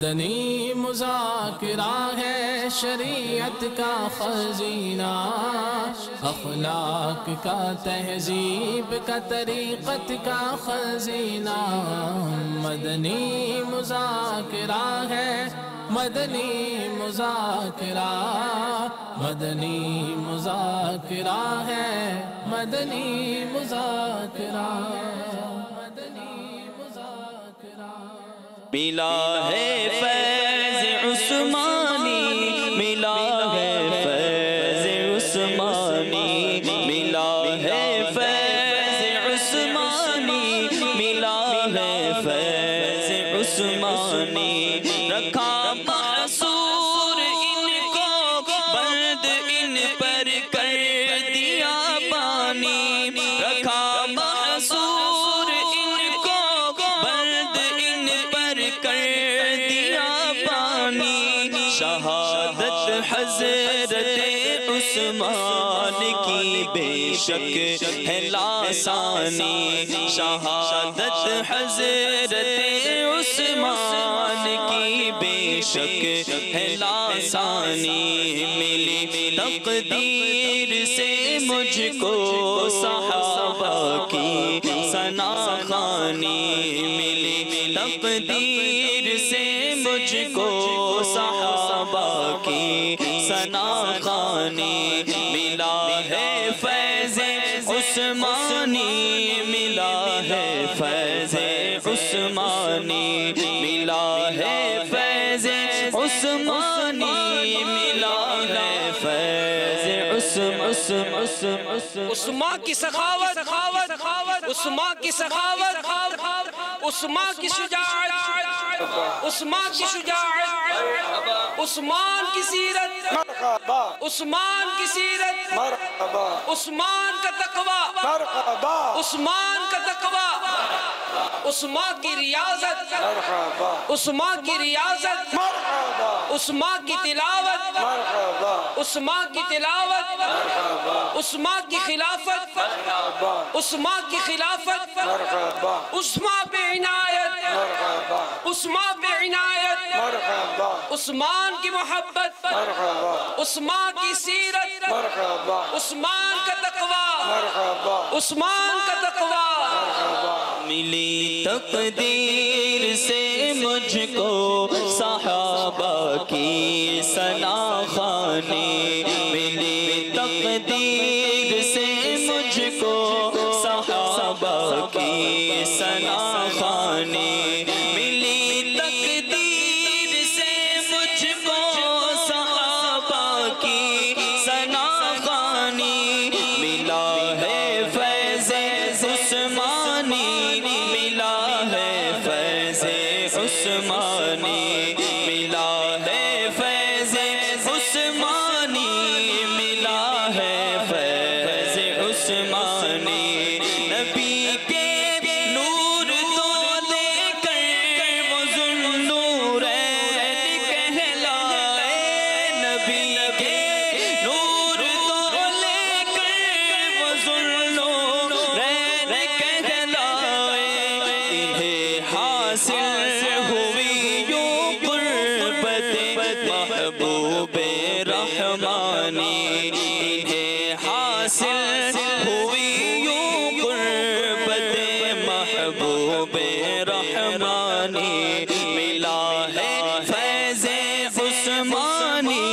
مدنی مذاکرہ ہے شریعت کا خزینہ، اخلاق کا تہذیب کا طریقت کا خزینہ۔ مدنی مذاکرہ ہے، مدنی مذاکرہ، مدنی مذاکرہ ہے، مدنی مذاکرہ، مدنی مذاکرہ۔ ملا ہے فیض عثمانی، ملا ہے فیض عثمانی، ملا ہے فیض عثمانی، ملا ہے فیض عثمانی۔ رکھا معصور ان کو بند ان پر کر دیا پانی، رکھا معصور ان کو بند ان پر کر دیا پانی۔ شہادت حضرت عثمان کی بے شک ہے لاسانی، شہادت حضرت عثمان کی بے شک ہے لاسانی۔ ملی تقدیر سے مجھ کو صحابہ کی ثنا خوانی، ملی تقدیر سے مجھ کو صحابہ کی ثنا خوانی۔ ملا ہے فیض عثمانی، ملا ہے فیض عثمانی، ملا ہے فیض عثمانی، ملا ہے فیض عثمان کی سخاوت، عثمان کی سخاوت، عثمان کی شجاعت، عثمان کی شجاعت، عثمان کی سیرت، عثمان کی سیرت، عثمان کا تقوی، عثمان کا تقوی، عثمان کی ریاضت، عثمان کی ریاضت، عثمان کی تلاوت، عثمان کی تلاوت، عثمان کی خلافت، عثمان کی خلافت، عثمان پہ عنایت، عثمان پہ عنایت، عثمان کی محبت، عثمان کی سیرت، عثمان کا تقوی، عثمان کا تقوی۔ ملی تقدیر سے مجھ کو صحابہ کی ثنا خوانی، ملی تقدیر سے مجھ کو صحابہ کی ثنا خوانی، ملی تقدیر سے مجھ کو صحابہ کی ثنا خوانی۔ ملا ہے فیض عثمانی، ملا ہے فیض عثمانی، ملا ہے فیض عثمانی، ملا ہے فیض عثمانی۔ نبی کے نور کو لے کر وہ ذوالنورین کہلائے، نبی کے نور کو لے کر وہ ذوالنورین کہلائے۔ انہیں حاصل ہوئی یوں قربت محبوب رحمانی، انہیں حاصل ہوئی یوں قربت محبوب رحمانی۔ ملا ہے فیض عثمانی،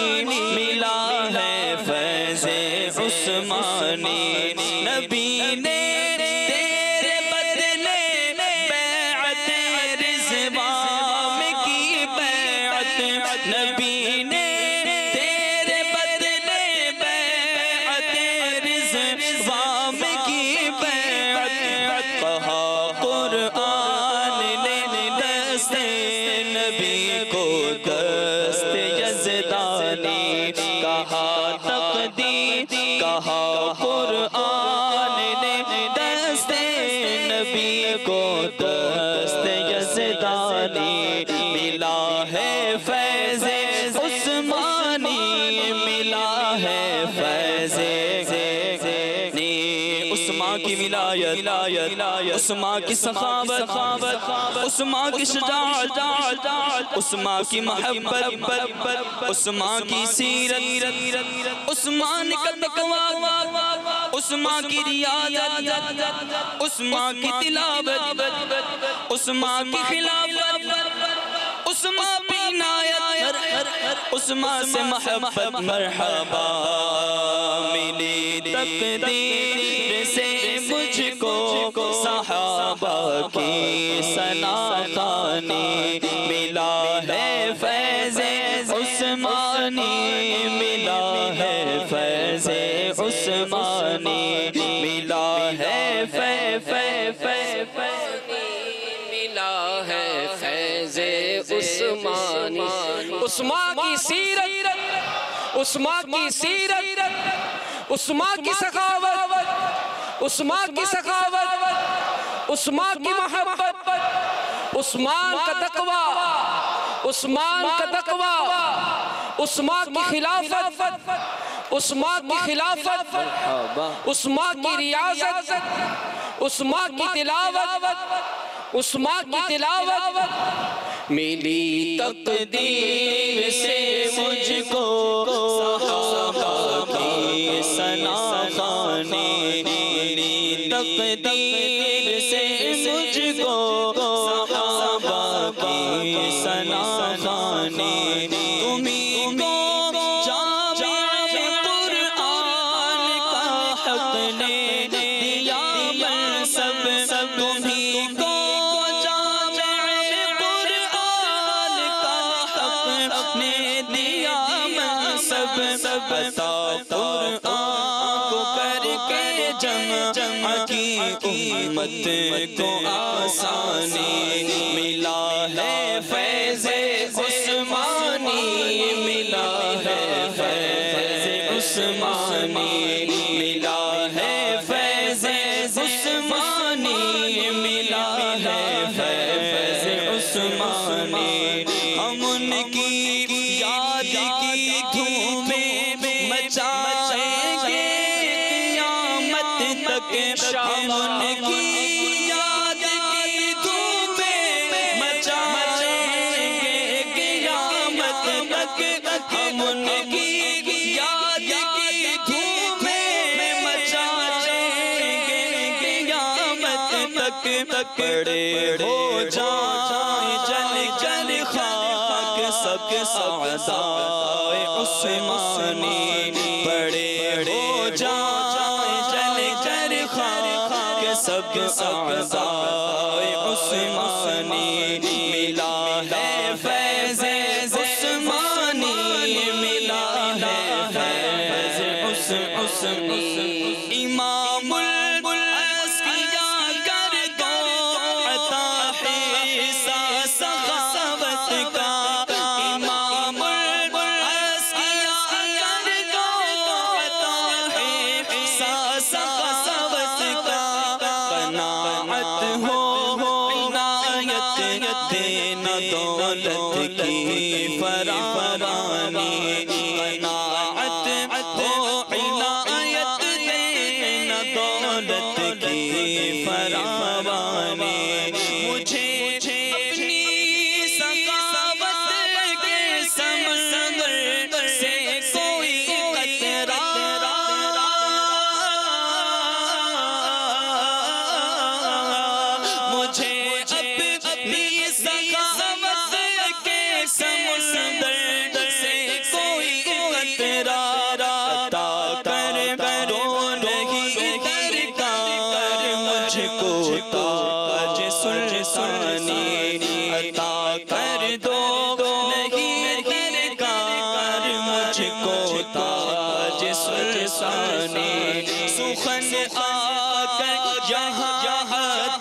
ملا ہے فیض عثمانی۔ نبی نے تیرے بدلے بیعت رضوان کی بیعت، نبی نے تیرے بدلے بیعت رضوان کی بیعت۔ کہا قرآن نے دست نبی کو دست یزدانی، کہا تقدیر، کہا قرآن نے دست نبی کو دست یزدانی۔ ملا ہے فیض عثمانی، ملا ہے فیض عثمان کی ولایت ولایت، اس ماں کی سخاوت، اس ماں کی شجاعت، اس ماں کی محبت، اس ماں کی سیرت، اس ماں کا تقویٰ، اس ماں کی ریاضت، اس ماں کی تلاوت، اس ماں کی خلافت، اس ماں پہ عنایت، اس ماں سے محبت، مرحبا ملی تقدیر سے مجھ کو صحابہ کی ثنا خوانی، ملا ہے فیض عثمانی، ملا ہے فیض عثمانی، ملا ہے ملا ہے فیض عثمانی۔ عثمان کی سیرت، عثمان کی سیرت، عثمان کی سخاوت، عثمان کی سخاوت، عثمان کی محبت، عثمان کا تقویٰ، عثمان کا تقویٰ، عثمان کی خلافت، عثمان کی خلافت، عثمان کی ریاضت، عثمان کی تلاوت، عثمان کی تلاوت، ملی تقدیر سے مجھ کو صحابہ کی ثنا خوانی، ملی تقدیر سے مجھ کو صحابہ کی ثنا خوانی، تمہیں کو جامع قرآن کا حق نے دیا منصب، تمہیں کو عطا قرآن کو کر کے جمع کی امت کو آسانی، ملا ہے فیض عثمانی، ملا ہے فیض عثمانی، ملا ہے فیض عثمانی، ملا ہے فیض عثمانی، ہم ان کی یاد کی دھومیں مچائیں گے قیامت تک، ہم ان کی یاد کی دھومیں مچائیں گے قیامت تک، ہم ان کی یاد کی دھومیں مچائیں گے قیامت تک، بڑے ہو جائیں جل جل خاک سب اعدائے عثمانی، بڑے ہو جائیں جل جل خاک سب اعدائے عثمانی، ملا ہے فیض عثمانی، ملا ہے فیض عثمانی، امام دینا دولت کی فراوانی، قناعت ہو عنایت دینا دولت کی فراوانی، مجھے اپنی سخاوت کے سمندر سے کوئی قطرہ تاج سلطانی عطا کر دو، نہیں درکار مجھ کو تاج سلطانی، سخن آ کر یہاں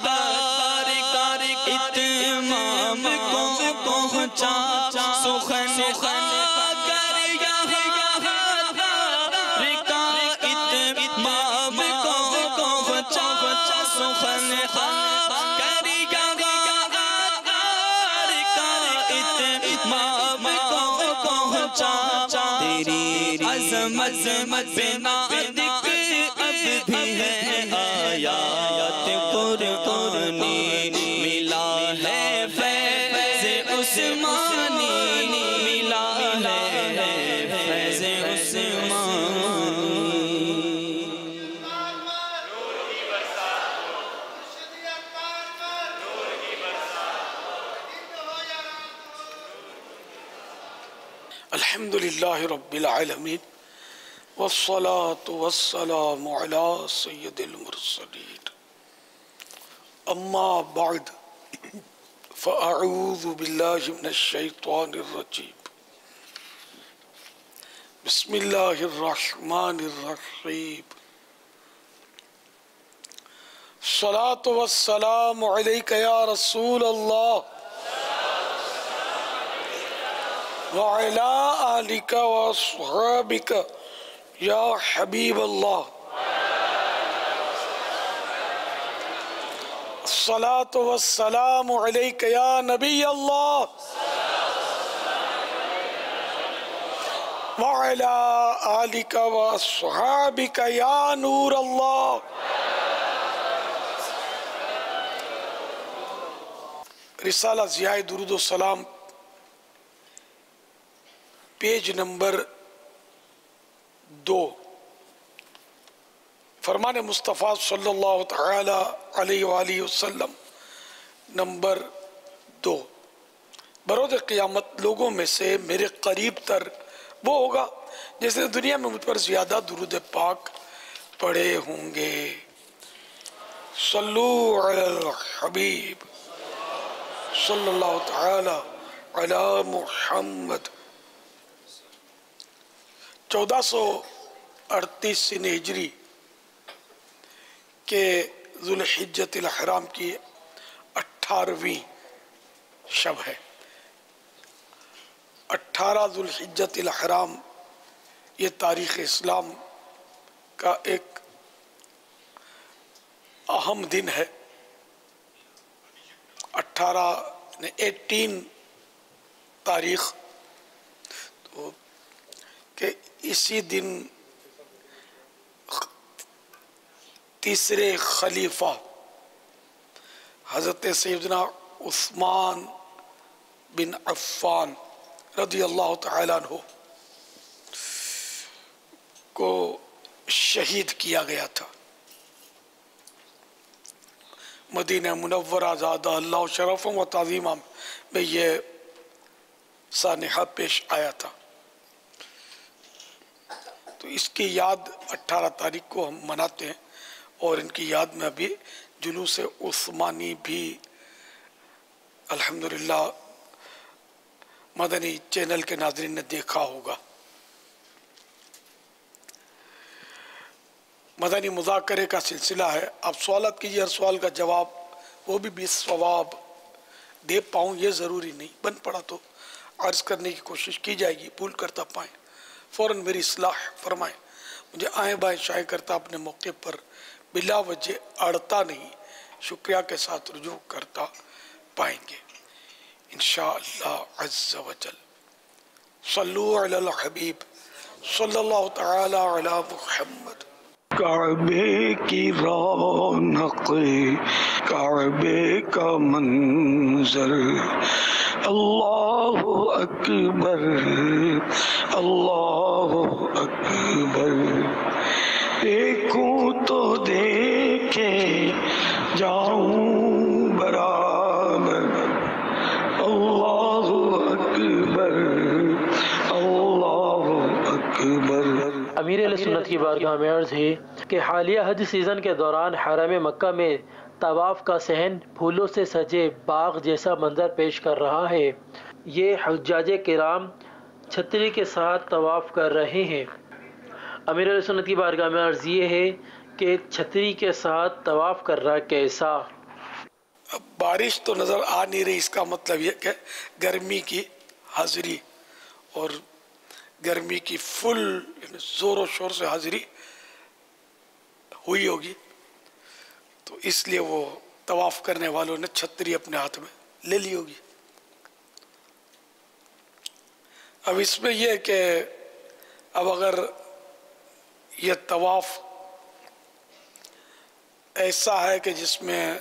تار کر اتمام کو پہنچا، سخن آ کر یہاں تار کر اتمام کو پہنچا، سخن تیری عظمت بے ناطق اب بھی ہے آیات الحمد للہ رب العالمین والصلاة والسلام علی سید المرسلین اما بعد فاعوذ باللہ من الشیطان الرجیم بسم اللہ الرحمن الرحیم الصلاة والسلام علیک یا رسول اللہ وعلى آلك وأصحابك يا حبيب الله الصلاة والسلام عليك يا نبي الله وعلى آلك وأصحابك يا نور الله رسالہ ضیاء درود و سلام پیج نمبر 2 فرمان مصطفیٰ صلی اللہ تعالی علیہ وآلہ وسلم نمبر 2 بروز قیامت لوگوں میں سے میرے قریب تر وہ ہوگا جس نے دنیا میں مجھ پر زیادہ درود پاک پڑھے ہوں گے صلو علی الحبیب صلی اللہ تعالی علی محمد 1438 ہجری کے ذوالحجۃ الحرام کی 18ویں شب ہے 18 ذوالحجۃ الحرام یہ تاریخ اسلام کا ایک اہم دن ہے 18 تاریخ تو کہ اسی دن تیسرے خلیفہ حضرت سیدنا عثمان بن عفان رضی اللہ تعالیٰ عنہ کو شہید کیا گیا تھا مدینہ منورہ زادہ اللہ شرف و تعظیمہ میں یہ سانحہ پیش آیا تھا تو اس کی یاد 18 تاریخ کو ہم مناتے ہیں اور ان کی یاد میں ابھی جلوس عثمانی بھی الحمدللہ مدنی چینل کے ناظرین نے دیکھا ہوگا مدنی مذاکرے کا سلسلہ ہے آپ سوالات کیجئے ہر سوال کا جواب وہ بھی ثواب دے پاؤں یہ ضروری نہیں بن پڑا تو عرض کرنے کی کوشش کی جائے گی بھول کرتا پائیں فوراً میری اصلاح فرمائیں مجھے آئیں بائیں شائیں کرتا اپنے موقع پر بلا وجہ اڑتا نہیں شکریہ کے ساتھ رجوع کرتا پائیں گے انشاءاللہ عز و جل صلو علی الحبیب صلی اللہ تعالی علی محمد کعبے کی رونق کعبے کا منظر اللہ اکبر اللہ اکبر دیکھوں تو دیکھے جاؤں برابر اللہ اکبر اللہ اکبر امیر اہل سنت کی بارگاہ میں عرض ہے کہ حالیہ حج سیزن کے دوران حرم مکہ میں طواف کا صحن پھولوں سے سجے باغ جیسا منظر پیش کر رہا ہے یہ حجاج کرام چھتری کے ساتھ طواف کر رہے ہیں امیر اہل سنت کی بارگاہ میں عرض یہ ہے کہ چھتری کے ساتھ طواف کر رہا کیسا اب بارش تو نظر آ نہیں رہی اس کا مطلب یہ کہ گرمی کی حاضری اور گرمی کی فل زور و شور سے حاضری ہوئی ہوگی تو اس لیے وہ طواف کرنے والوں نے چھتری اپنے ہاتھ میں لے لی ہوگی اب اس میں یہ کہ اب اگر یہ طواف ایسا ہے کہ جس میں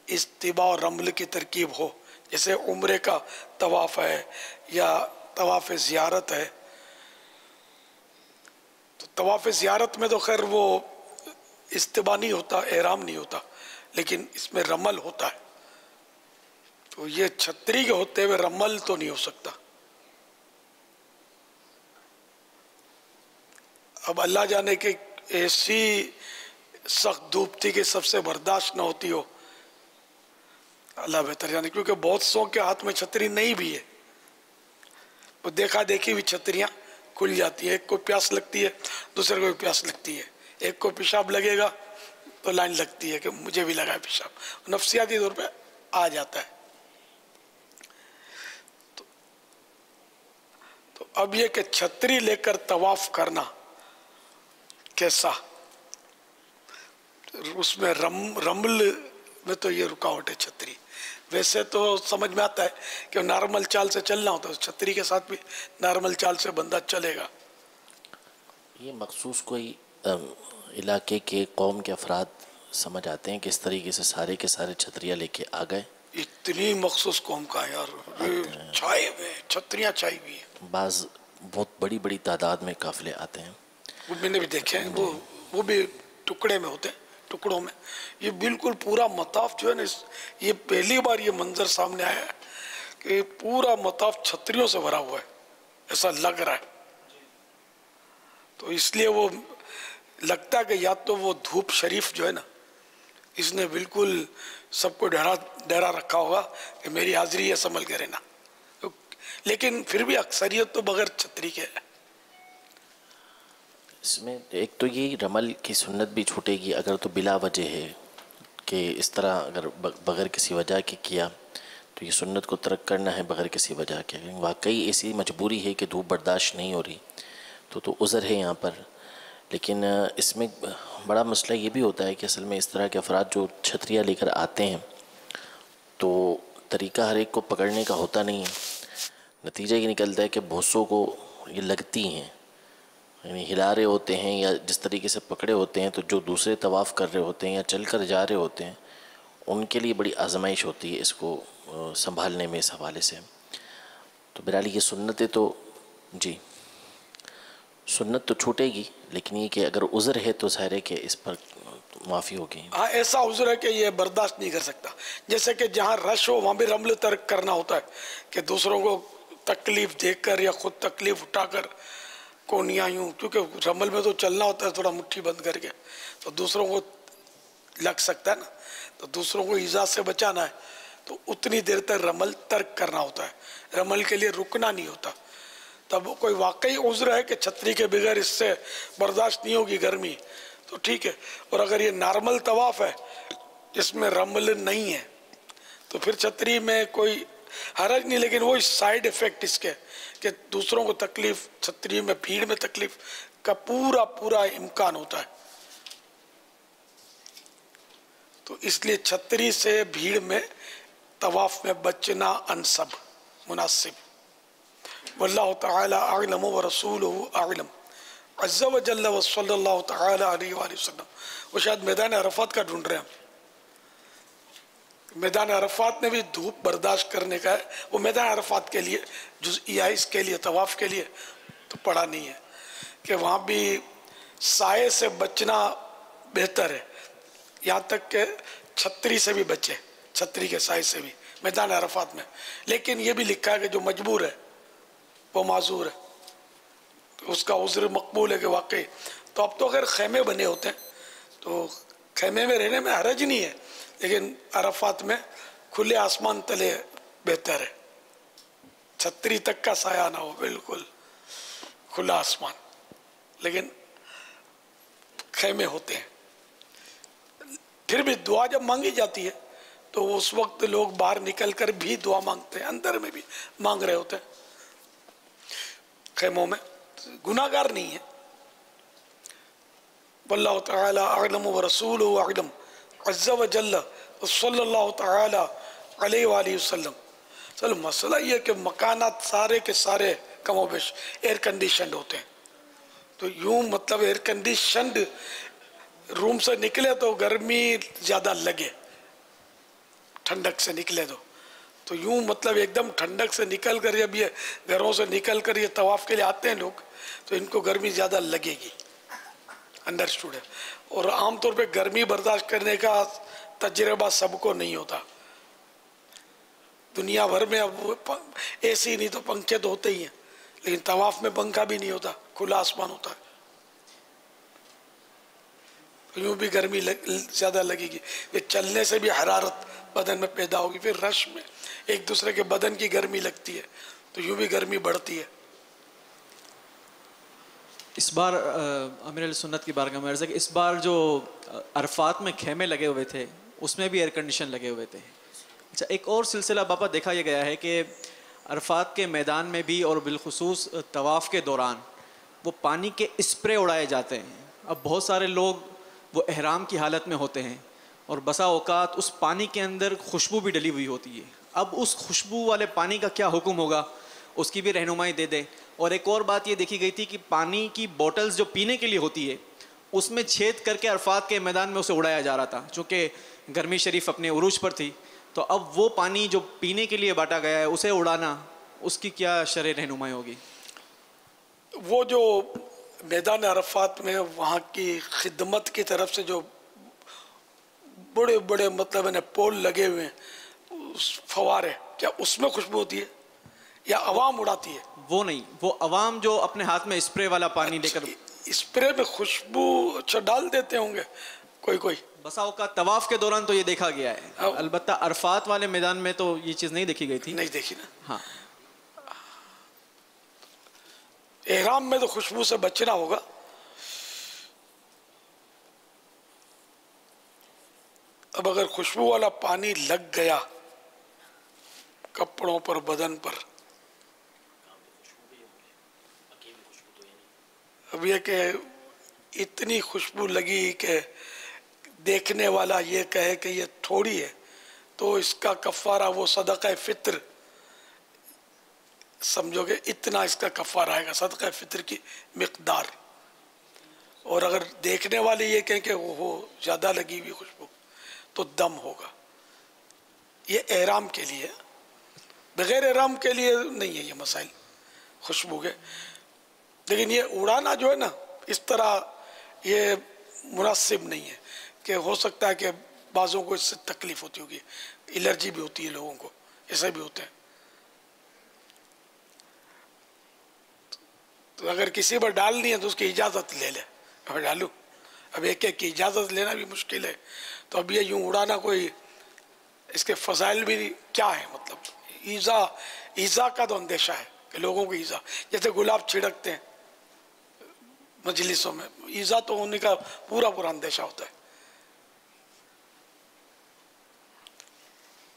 استباع اور رمل کی ترکیب ہو جیسے عمرے کا طواف ہے یا طواف زیارت ہے تو طواف زیارت میں تو خیر وہ استباع نہیں ہوتا احرام نہیں ہوتا لیکن اس میں رمل ہوتا ہے تو یہ چھتری کے ہوتے ہوئے رمل تو نہیں ہو سکتا اب اللہ جانے کہ ایسی سخت دھوپ تھی کہ سب سے برداشت نہ ہوتی ہو، اللہ بہتر جانے، کیونکہ بہت سو کے ہاتھ میں چھتری نہیں بھی ہے، وہ دیکھا دیکھی بھی چھتریاں کھل جاتی ہیں، ایک کو پیاس لگتی ہے دوسرے کو بھی پیاس لگتی ہے، ایک کو پیشاب لگے گا تو لائن لگتی ہے کہ مجھے بھی لگا ہے پیشاب، نفسیاتی طور پہ آ جاتا ہے۔ تو اب یہ کہ چھتری لے کر طواف کرنا کیسا، اس میں رمل میں تو یہ رکاوٹ ہے چھتری، ویسے تو سمجھ میں آتا ہے کہ نارمل چال سے چلنا ہوتا ہے، چھتری کے ساتھ بھی نارمل چال سے بندہ چلے گا۔ یہ مخصوص کوئی علاقے کے قوم کے افراد سمجھ آتے ہیں کہ اس طریقے سے سارے کے سارے چھتریاں لے کے آ گئے؟ اتنی مخصوص قوم کا ہے یار، چھائے ہوئے چھتریاں چھائی ہوئی ہیں، بعض بہت بڑی بڑی تعداد میں قافلے آتے ہیں، وہ میں نے بھی دیکھے ہیں، وہ بھی ٹکڑے میں ہوتے ہیں، ٹکڑوں میں۔ یہ بالکل پورا مطاف جو ہے نا، یہ پہلی بار یہ منظر سامنے آیا ہے کہ پورا مطاف چھتریوں سے بھرا ہوا ہے، ایسا لگ رہا ہے۔ تو اس لیے وہ لگتا ہے کہ یا تو وہ دھوپ شریف جو ہے نا، اس نے بالکل سب کو ڈرا رکھا ہوگا کہ میری حاضری ہے سنبھل کے رہنا، لیکن پھر بھی اکثریت تو بغیر چھتری کے ہے۔ اس میں ایک تو یہ رمل کی سنت بھی چھوٹے گی اگر تو بلا وجہ ہے کہ اس طرح اگر بغیر کسی وجہ کے کیا تو یہ سنت کو ترک کرنا ہے بغیر کسی وجہ کے، واقعی ایسی مجبوری ہے کہ دھوپ برداشت نہیں ہو رہی تو عذر ہے یہاں پر۔ لیکن اس میں بڑا مسئلہ یہ بھی ہوتا ہے کہ اصل میں اس طرح کے افراد جو چھتریاں لے کر آتے ہیں تو طریقہ ہر ایک کو پکڑنے کا ہوتا نہیں ہے، نتیجہ یہ نکلتا ہے کہ بہت سو کو یہ لگتی ہیں، یعنی ہلا رہے ہوتے ہیں یا جس طریقے سے پکڑے ہوتے ہیں، تو جو دوسرے طواف کر رہے ہوتے ہیں یا چل کر جا رہے ہوتے ہیں ان کے لیے بڑی آزمائش ہوتی ہے اس کو سنبھالنے میں اس حوالے سے۔ تو بہرحال یہ سنتیں تو جی سنت تو چھوٹے گی، لیکن یہ کہ اگر عذر ہے تو ظاہر ہے کہ اس پر معافی ہوگی۔ ہاں ایسا عذر ہے کہ یہ برداشت نہیں کر سکتا، جیسے کہ جہاں رش ہو وہاں بھی رمل ترک کرنا ہوتا ہے کہ دوسروں کو تکلیف دے کر یا خود تکلیف اٹھا کر کونیاں یوں، کیونکہ رمل میں تو چلنا ہوتا ہے تھوڑا مٹھی بند کر کے، تو دوسروں کو لگ سکتا ہے نا، تو دوسروں کو ایذا سے بچانا ہے تو اتنی دیر تک رمل ترک کرنا ہوتا ہے، رمل کے لیے رکنا نہیں ہوتا۔ تب کوئی واقعی عذر ہے کہ چھتری کے بغیر اس سے برداشت نہیں ہوگی گرمی تو ٹھیک ہے، اور اگر یہ نارمل طواف ہے جس میں رمل نہیں ہے تو پھر چھتری میں کوئی حرج نہیں، لیکن وہ سائیڈ ایفیکٹ اس کے کہ دوسروں کو تکلیف، چھتری میں بھیڑ میں تکلیف کا پورا امکان ہوتا ہے، تو اس لیے چھتری سے بھیڑ میں طواف میں بچنا انسب مناسب۔ واللہ تعالی اعلم ورسولہ اعلم عز و جل وصلی اللہ تعالی علیہ وآلہ وسلم۔ وہ شاید میدان عرفات کا ڈھونڈ رہے ہیں، میدان عرفات میں بھی دھوپ برداشت کرنے کا ہے، وہ میدان عرفات کے لیے جزئیہ اس کے لیے طواف کے لیے تو پڑھا نہیں ہے کہ وہاں بھی سائے سے بچنا بہتر ہے، یہاں تک کہ چھتری سے بھی بچے، چھتری کے سائے سے بھی میدان عرفات میں، لیکن یہ بھی لکھا ہے کہ جو مجبور ہے وہ معذور ہے، اس کا عذر مقبول ہے کہ واقعی۔ تو اب تو اگر خیمے بنے ہوتے ہیں تو خیمے میں رہنے میں حرج نہیں ہے، لیکن عرفات میں کھلے آسمان تلے بہتر ہے، چھتری تک کا سایہ نہ ہو، بالکل کھلا آسمان، لیکن خیمے ہوتے ہیں۔ پھر بھی دعا جب مانگی جاتی ہے تو اس وقت لوگ باہر نکل کر بھی دعا مانگتے ہیں، اندر میں بھی مانگ رہے ہوتے ہیں، خیموں میں گناہگار نہیں ہے۔ واللہ تعالی اعلم ورسولہ اعلم عز و جل صلی اللہ تعالی علیہ وآلہ وسلم۔ چلو مسئلہ یہ کہ مکانات سارے کے سارے کم و بیش ایئر کنڈیشنڈ ہوتے ہیں، تو یوں مطلب ایئر کنڈیشنڈ روم سے نکلے تو گرمی زیادہ لگے، ٹھنڈک سے نکلے تو یوں مطلب ایک دم ٹھنڈک سے نکل کر جب یہ گھروں سے نکل کر یہ طواف کے لیے آتے ہیں لوگ تو ان کو گرمی زیادہ لگے گی، انڈرسٹوڈ ہے۔ اور عام طور پہ گرمی برداشت کرنے کا تجربہ سب کو نہیں ہوتا، دنیا بھر میں اب اے سی نہیں تو پنکھے تو ہوتے ہی ہیں، لیکن طواف میں پنکھا بھی نہیں ہوتا، کھلا آسمان ہوتا ہے۔ تو یوں بھی گرمی زیادہ لگے گی، پھر چلنے سے بھی حرارت بدن میں پیدا ہوگی، پھر رش میں ایک دوسرے کے بدن کی گرمی لگتی ہے تو یوں بھی گرمی بڑھتی ہے۔ اس بار امیر علیہ سنت کی بارگاہ میں عرض ہے کہ اس بار جو عرفات میں خیمے لگے ہوئے تھے اس میں بھی ایئر کنڈیشن لگے ہوئے تھے۔ اچھا، ایک اور سلسلہ باپا دیکھا یہ گیا ہے کہ عرفات کے میدان میں بھی اور بالخصوص طواف کے دوران وہ پانی کے اسپرے اڑائے جاتے ہیں۔ اب بہت سارے لوگ وہ احرام کی حالت میں ہوتے ہیں اور بسا اوقات اس پانی کے اندر خوشبو بھی ڈلی ہوئی ہوتی ہے۔ اب اس خوشبو والے پانی کا کیا حکم ہوگا، اس کی بھی رہنمائی دے دیں۔ اور ایک اور بات یہ دیکھی گئی تھی کہ پانی کی بوٹلز جو پینے کے لیے ہوتی ہے اس میں چھید کر کے عرفات کے میدان میں اسے اڑایا جا رہا تھا، چونکہ گرمی شریف اپنے عروج پر تھی، تو اب وہ پانی جو پینے کے لیے بانٹا گیا ہے اسے اڑانا، اس کی کیا شرح رہنمائی ہوگی؟ وہ جو میدان عرفات میں وہاں کی خدمت کی طرف سے جو بڑے بڑے مطلب پول لگے ہوئے ہیں، فوارے، کیا اس میں خوشبو ہوتی ہے یا عوام اڑاتی ہے؟ وہ نہیں، وہ عوام جو اپنے ہاتھ میں اسپرے والا پانی لے کر اسپرے میں خوشبو اچھا ڈال دیتے ہوں گے کوئی بسا اوقات طواف کے دوران تو یہ دیکھا گیا ہے، البتہ عرفات والے میدان میں تو یہ چیز نہیں دیکھی گئی تھی۔ نہیں دیکھی نا۔ ہاں، احرام میں تو خوشبو سے بچنا ہوگا۔ اب اگر خوشبو والا پانی لگ گیا کپڑوں پر، بدن پر، اب یہ کہ اتنی خوشبو لگی کہ دیکھنے والا یہ کہے کہ یہ تھوڑی ہے، تو اس کا کفارہ وہ صدقہ فطر سمجھو گے، اتنا اس کا کفارہ آئے گا، صدقہ فطر کی مقدار۔ اور اگر دیکھنے والے یہ کہیں کہ وہ زیادہ لگی ہوئی خوشبو تو دم ہوگا۔ یہ احرام کے لیے، بغیر احرام کے لیے نہیں ہے یہ مسائل خوشبو کے۔ لیکن یہ اڑانا جو ہے نا اس طرح یہ مناسب نہیں ہے، کہ ہو سکتا ہے کہ بعضوں کو اس سے تکلیف ہوتی ہوگی، الرجی بھی ہوتی ہے لوگوں کو، ایسے بھی ہوتے ہیں۔ تو اگر کسی پر ڈالنی ہے تو اس کی اجازت لے لے، میں ڈالوں۔ اب ایک ایک کی اجازت لینا بھی مشکل ہے، تو اب یہ یوں اڑانا کوئی، اس کے فضائل بھی کیا ہے، مطلب ایذا کا تو اندیشہ ہے کہ لوگوں کو ایذا، جیسے گلاب چھڑکتے ہیں مجلسوں میں، ایذا تو ہونے کا پورا اندیشہ ہوتا ہے۔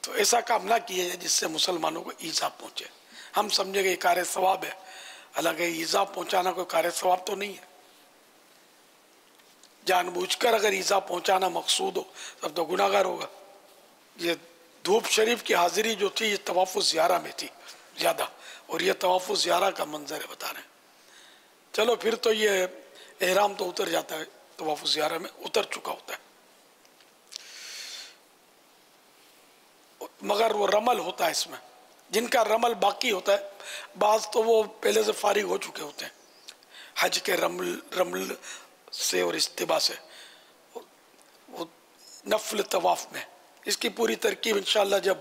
تو ایسا کام نہ کیے جائے جس سے مسلمانوں کو ایذا پہنچے۔ ہم سمجھے کہ یہ کار ثواب ہے، حالانکہ ایذا پہنچانا کوئی کار ثواب تو نہیں ہے۔ جان بوجھ کر اگر ایذا پہنچانا مقصود ہو تب تو گناہ گار ہوگا۔ یہ دھوپ شریف کی حاضری جو تھی یہ طواف الزیارہ میں تھی زیادہ، اور یہ طواف الزیارہ کا منظر بتا رہے ہیں۔ چلو پھر تو یہ احرام تو اتر جاتا ہے، طواف الزیارہ میں اتر چکا ہوتا ہے، مگر وہ رمل ہوتا ہے اس میں، جن کا رمل باقی ہوتا ہے، بعض تو وہ پہلے سے فارغ ہو چکے ہوتے ہیں حج کے رمل سے اور استباء سے، وہ نفل طواف میں۔ اس کی پوری ترکیب انشاءاللہ جب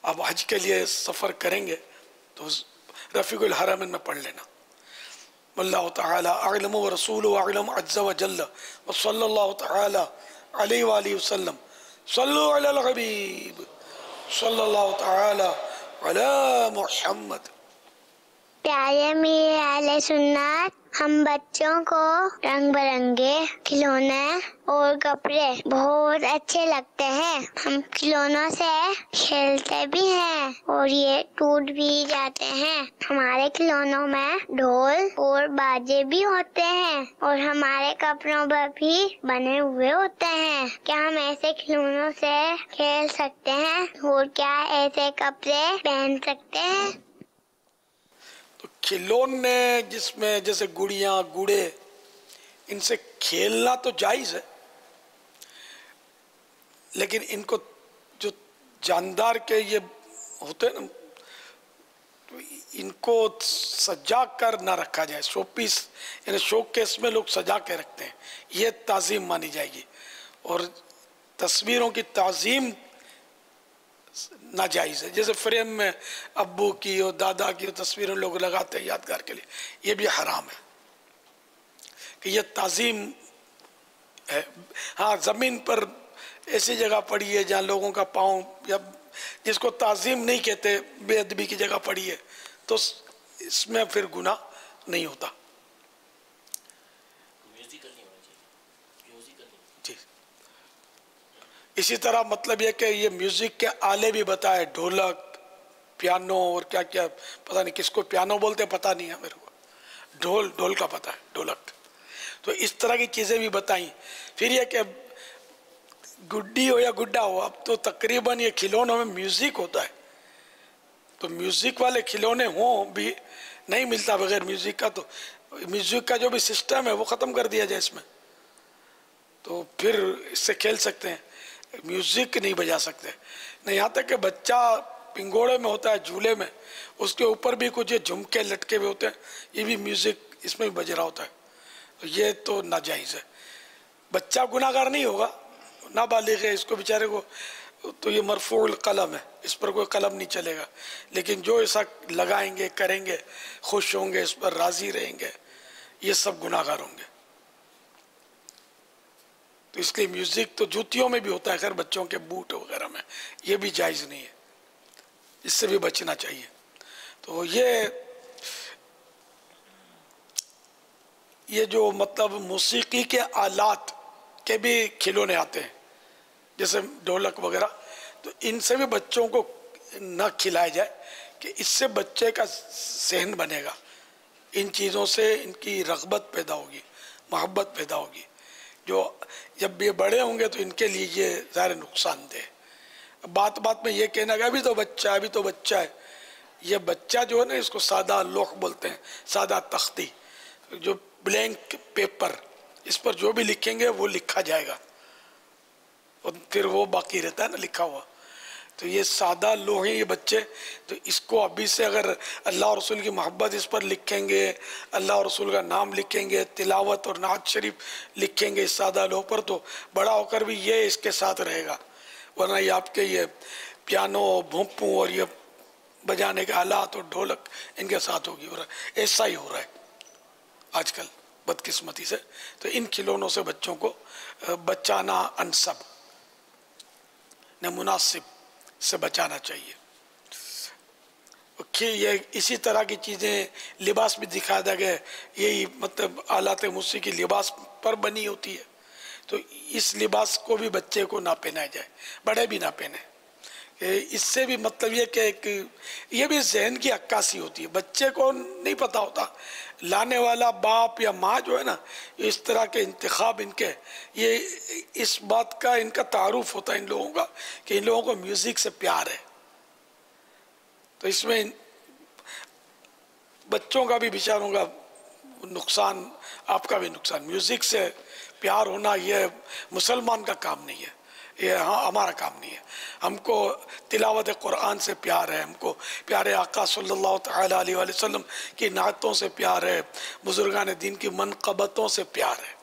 آپ حج کے لیے سفر کریں گے تو رفیق الحرمین میں پڑھ لینا۔ واللہ تعالی اعلم ورسولہ اعلم عز وجل وصلی اللہ تعالی علیہ وآلہ وسلم۔ صلو علی الحبیب صلی اللہ تعالی علی محمد۔ پیارے میرے اہل سنت، ہم بچوں کو رنگ برنگے کھلونے اور کپڑے بہت اچھے لگتے ہیں۔ ہم کھلونوں سے کھیلتے بھی ہیں اور یہ ٹوٹ بھی جاتے ہیں۔ ہمارے کھلونوں میں ڈھول اور باجے بھی ہوتے ہیں اور ہمارے کپڑوں پر بھی بنے ہوئے ہوتے ہیں۔ کیا ہم ایسے کھلونوں سے کھیل سکتے ہیں اور کیا ایسے کپڑے پہن سکتے ہیں؟ تو کھلونے جس میں جیسے گڑیاں، گڑے، ان سے کھیلنا تو جائز ہے، لیکن ان کو جو جاندار کے یہ ہوتے ہیں نا، ان کو سجا کر نہ رکھا جائے۔ شو پیس یعنی شو کیس میں لوگ سجا کے رکھتے ہیں، یہ تعظیم مانی جائے گی، اور تصویروں کی تعظیم ناجائز ہے۔ جیسے فریم میں ابو کی اور دادا کی تصویریں لوگ لگاتے ہیں یادگار کے لیے، یہ بھی حرام ہے کہ یہ تعظیم ہے. ہاں زمین پر ایسی جگہ پڑی ہے جہاں لوگوں کا پاؤں یا جس کو تعظیم نہیں کہتے بے ادبی کی جگہ پڑی ہے تو اس میں پھر گناہ نہیں ہوتا. جی اسی طرح مطلب یہ کہ یہ میوزک کے آلے بھی بتائے، ڈھولک، پیانو اور کیا کیا، پتہ نہیں کس کو پیانو بولتے پتہ نہیں ہے میرے کو، ڈھول کا پتہ ہے، ڈھولک. تو اس طرح کی چیزیں بھی بتائیں. پھر یہ کہ گڈی ہو یا گڈا ہو، اب تو تقریباً یہ کھلونوں میں میوزک ہوتا ہے، تو میوزک والے کھلونے ہوں بھی نہیں ملتا بغیر میوزک کا. تو میوزک کا جو بھی سسٹم ہے وہ ختم کر دیا جائے اس میں، تو پھر اس سے کھیل سکتے ہیں. میوزک نہیں بجا سکتے. نہیں، یہاں تک کہ بچہ پنگوڑے میں ہوتا ہے، جھولے میں، اس کے اوپر بھی کچھ جھمکے لٹکے ہوئے ہوتے ہیں، یہ بھی میوزک اس میں بھی بج رہا ہوتا ہے. یہ تو ناجائز ہے. بچہ گناہ گار نہیں ہوگا، نابالغ ہے، اس کو بیچارے کو تو یہ مرفوع القلم ہے، اس پر کوئی قلم نہیں چلے گا. لیکن جو ایسا لگائیں گے، کریں گے، خوش ہوں گے، اس پر راضی رہیں گے، یہ سب گناہ گار ہوں گے. تو اس لیے میوزک تو جوتیوں میں بھی ہوتا ہے، خیر بچوں کے بوٹ وغیرہ میں، یہ بھی جائز نہیں ہے، اس سے بھی بچنا چاہیے. تو یہ جو مطلب موسیقی کے آلات کے بھی کھلونے آتے ہیں جیسے ڈھولک وغیرہ، تو ان سے بھی بچوں کو نہ کھلایا جائے کہ اس سے بچے کا ذہن بنے گا، ان چیزوں سے ان کی رغبت پیدا ہوگی، محبت پیدا ہوگی. جو جب یہ بڑے ہوں گے تو ان کے لیے یہ ظاہر نقصان دہ. بات بات میں یہ کہنا کہ ابھی تو بچہ ہے، یہ بچہ جو ہے نا اس کو سادہ لوح بولتے ہیں، سادہ تختی، جو بلینک پیپر، اس پر جو بھی لکھیں گے وہ لکھا جائے گا اور پھر وہ باقی رہتا ہے نا لکھا ہوا. تو یہ سادہ لوح ہیں یہ بچے، تو اس کو ابھی سے اگر اللہ اور رسول کی محبت اس پر لکھیں گے، اللہ اور رسول کا نام لکھیں گے، تلاوت اور نعت شریف لکھیں گے اس سادہ لوح پر، تو بڑا ہو کر بھی یہ اس کے ساتھ رہے گا. ورنہ یہ آپ کے یہ پیانو، بھونپوں اور یہ بجانے کے آلات اور ڈھولک ان کے ساتھ ہوگی. اور ایسا ہی ہو رہا ہے آج کل بدقسمتی سے. تو ان کھلونوں سے بچوں کو بچانا انسب نہ مناسب سے بچانا چاہیے. کہ یہ اسی طرح کی چیزیں، لباس بھی دکھا دیا گیا، یہی مطلب آلات موسیقی لباس پر بنی ہوتی ہے، تو اس لباس کو بھی بچے کو نہ پہنایا جائے، بڑے بھی نہ پہنے. اس سے بھی مطلب یہ کہ یہ بھی ذہن کی عکاسی ہوتی ہے، بچے کو نہیں پتا ہوتا، لانے والا باپ یا ماں جو ہے نا، اس طرح کے انتخاب ان کے، یہ اس بات کا ان کا تعارف ہوتا ہے ان لوگوں کا کہ ان لوگوں کو میوزک سے پیار ہے. تو اس میں بچوں کا بھی بیچاروں کا نقصان، آپ کا بھی نقصان. میوزک سے پیار ہونا یہ مسلمان کا کام نہیں ہے، یہ ہمارا کام نہیں ہے. ہم کو تلاوت قرآن سے پیار ہے، ہم کو پیارے آقا صلی اللہ تعالیٰ علیہ وآلہ وسلم کی نعتوں سے پیار ہے، بزرگان دین کی منقبتوں سے پیار ہے.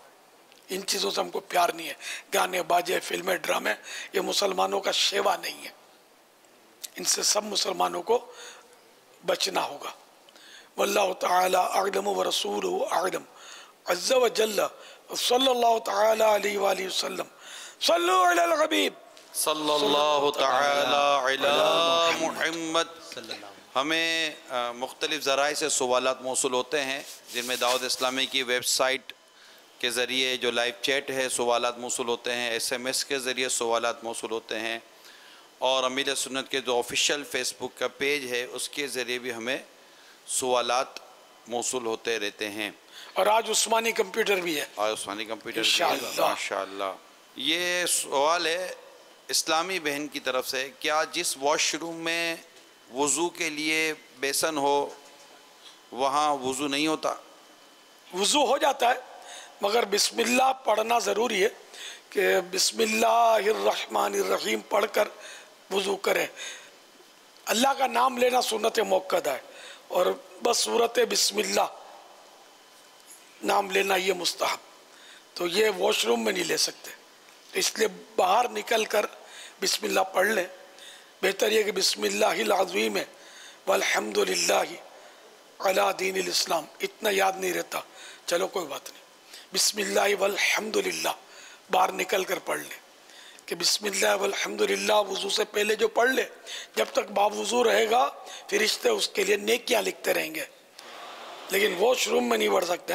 ان چیزوں سے ہم کو پیار نہیں ہے. گانے باجے، فلمیں، ڈرامے، یہ مسلمانوں کا شیوا نہیں ہے. ان سے سب مسلمانوں کو بچنا ہوگا. واللہ تعالیٰ اعلم ورسولہ اعلم عز و جل. صلی اللہ تعالیٰ علیہ وآلہ وسلم. صلو علی الحبیب صلی اللہ تعالی علی محمد. ہمیں مختلف ذرائع سے سوالات موصول ہوتے ہیں، جن میں دعوت اسلامی کی ویب سائٹ کے ذریعے جو لائیو چیٹ ہے سوالات موصول ہوتے ہیں، SMS کے ذریعے سوالات موصول ہوتے ہیں، اور امیر سنت کے جو آفیشیل فیس بک کا پیج ہے اس کے ذریعے بھی ہمیں سوالات موصول ہوتے رہتے ہیں. اور آج عثمانی کمپیوٹر بھی ہے. آج عثمانی کمپیوٹر بھی ہے، ماشاءاللہ. یہ سوال ہے اسلامی بہن کی طرف سے، کیا جس واش روم میں وضو کے لیے بیسن ہو وہاں وضو نہیں ہوتا؟ وضو ہو جاتا ہے، مگر بسم اللہ پڑھنا ضروری ہے کہ بسم اللہ الرحمن الرحیم پڑھ کر وضو کرے. اللہ کا نام لینا سنت موقدہ ہے، اور بس صورت بسم اللہ نام لینا یہ مستحب. تو یہ واش روم میں نہیں لے سکتے، اس لیے باہر نکل کر بسم اللہ پڑھ لیں. بہتر یہ کہ بسم اللہ العظیم والحمد للہ علی دین الاسلام، اتنا یاد نہیں رہتا، چلو کوئی بات نہیں. بسم اللہ والحمد للہ باہر نکل کر پڑھ لے کہ بسم اللہ والحمدللہ وضو سے پہلے جو پڑھ لے، جب تک باوضو رہے گا فرشتے اس کے لیے نیکیاں لکھتے رہیں گے. لیکن واش روم میں نہیں پڑھ سکتے،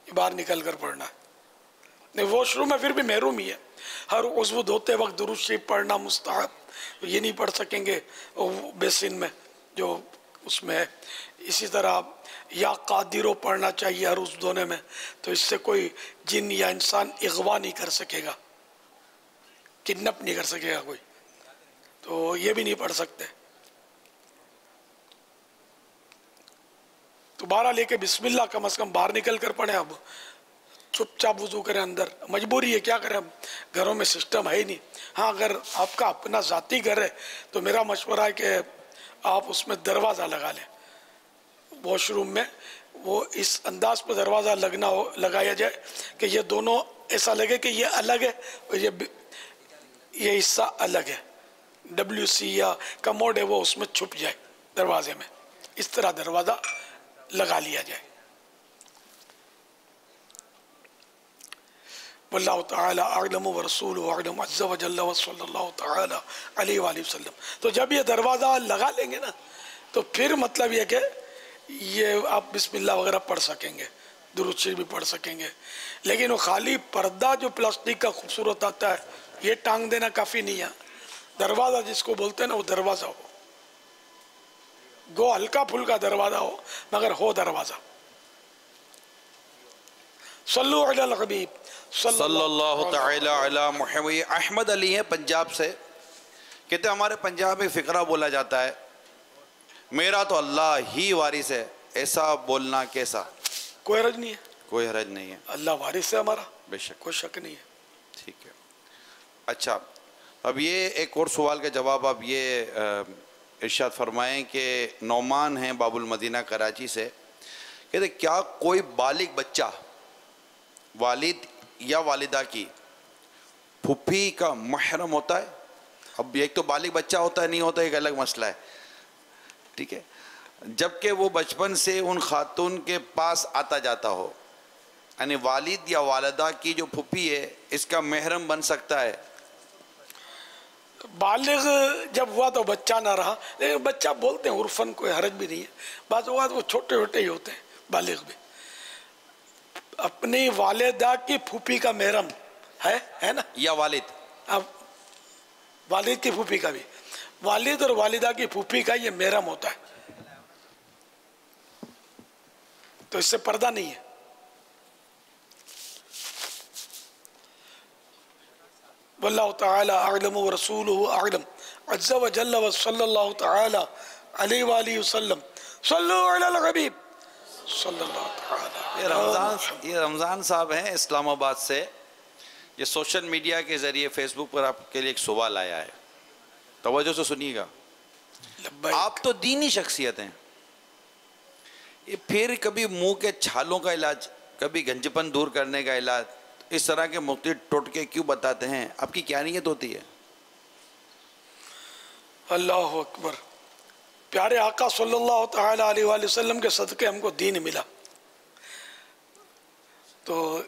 یہ باہر نکل کر پڑھنا ہے. نہیں، واش روم میں پھر بھی محروم ہی ہے. ہر عضو دھوتے وقت درود شریف پڑھنا مستحب، یہ نہیں پڑھ سکیں گے بیسن میں جو اس میں ہے. اسی طرح یا قادرو پڑھنا چاہیے ہر عضو دھونے میں، تو اس سے کوئی جن یا انسان اغوا نہیں کر سکے گا، کڈنپ نہیں کر سکے گا کوئی، تو یہ بھی نہیں پڑھ سکتے. تو بہرحال لے کے بسم اللہ کم از کم باہر نکل کر پڑھیں. اب چپ چاپ وضو کریں، اندر مجبوری ہے، کیا کریں، گھروں میں سسٹم ہے ہی نہیں. ہاں اگر آپ کا اپنا ذاتی گھر ہے تو میرا مشورہ ہے کہ آپ اس میں دروازہ لگا لیں واش روم میں. وہ اس انداز پہ دروازہ لگایا جائے کہ یہ دونوں ایسا لگے کہ یہ الگ ہے اور یہ حصہ الگ ہے. WC یا کموڈ ہے وہ اس میں چھپ جائے دروازے میں، اس طرح دروازہ لگا لیا جائے. واللہ تعالی اعلم ورسولہ اعلم عز وجل وصلی اللہ تعالی علیہ وآلہ وسلم. تو جب یہ دروازہ لگا لیں گے نا تو پھر مطلب یہ کہ یہ آپ بسم اللہ وغیرہ پڑھ سکیں گے، درود شریف بھی پڑھ سکیں گے. لیکن وہ خالی پردہ جو پلاسٹک کا خوبصورت آتا ہے یہ ٹانگ دینا کافی نہیں ہے. دروازہ جس کو بولتے ہیں نا وہ دروازہ ہو، گو ہلکا پھلکا دروازہ ہو مگر ہو دروازہ. صلو علی الحبیب صلی اللہ تعالی علی محمد. احمد علی ہیں پنجاب سے، کہتے ہیں ہمارے پنجاب میں فقرہ بولا جاتا ہے، میرا تو اللہ ہی وارث ہے، ایسا بولنا کیسا؟ کوئی حرج نہیں ہے، کوئی حرج نہیں ہے، اللہ وارث ہے ہمارا، بے شک، کوئی شک نہیں ہے. ٹھیک ہے. اچھا، اب یہ ایک اور سوال کا جواب آپ یہ ارشاد فرمائیں کہ نعمان ہیں باب المدینہ کراچی سے، کہتے ہیں کیا کوئی بالغ بچہ والد یا والدہ کی پھپھی کا محرم ہوتا ہے؟ اب ایک تو بالغ بچہ ہوتا ہے نہیں ہوتا ایک الگ مسئلہ ہے، ٹھیک ہے، جبکہ وہ بچپن سے ان خاتون کے پاس آتا جاتا ہو، یعنی والد یا والدہ کی جو پھپھی ہے اس کا محرم بن سکتا ہے؟ بالغ جب ہوا تو بچہ نہ رہا، لیکن بچہ بولتے ہیں عرفاً، کوئی حرج بھی نہیں ہے. بعض اوقات وہ چھوٹے چھوٹے ہی ہوتے ہیں بالغ بھی. اپنی والدہ کی پھوپھی کا محرم ہے نا، یا والد، اب والد کی پھوپھی کا بھی، والد اور والدہ کی پھوپھی کا یہ محرم ہوتا ہے، تو اس سے پردہ نہیں ہے. واللہ تعالی اعلم ورسولہ اعلم عز وجل وصلی اللہ تعالی علیہ وآلہ وسلم. صلو علی الحبیب صلی اللہ تعالی. یہ رمضان صاحب ہیں اسلام آباد سے، یہ سوشل میڈیا کے ذریعے فیس بک پر آپ کے لیے ایک سوال آیا ہے، توجہ سے سنیے گا. آپ تو دینی شخصیت ہیں، یہ پھر کبھی منہ کے چھالوں کا علاج، کبھی گنجپن دور کرنے کا علاج، اس طرح کے مختلف ٹوٹکے کیوں بتاتے ہیں؟ آپ کی کیا نیت ہوتی ہے؟ اللہ اکبر. پیارے آقا صلی اللہ تعالی علیہ وآلہ وسلم کے صدقے ہم کو دین ملا، تو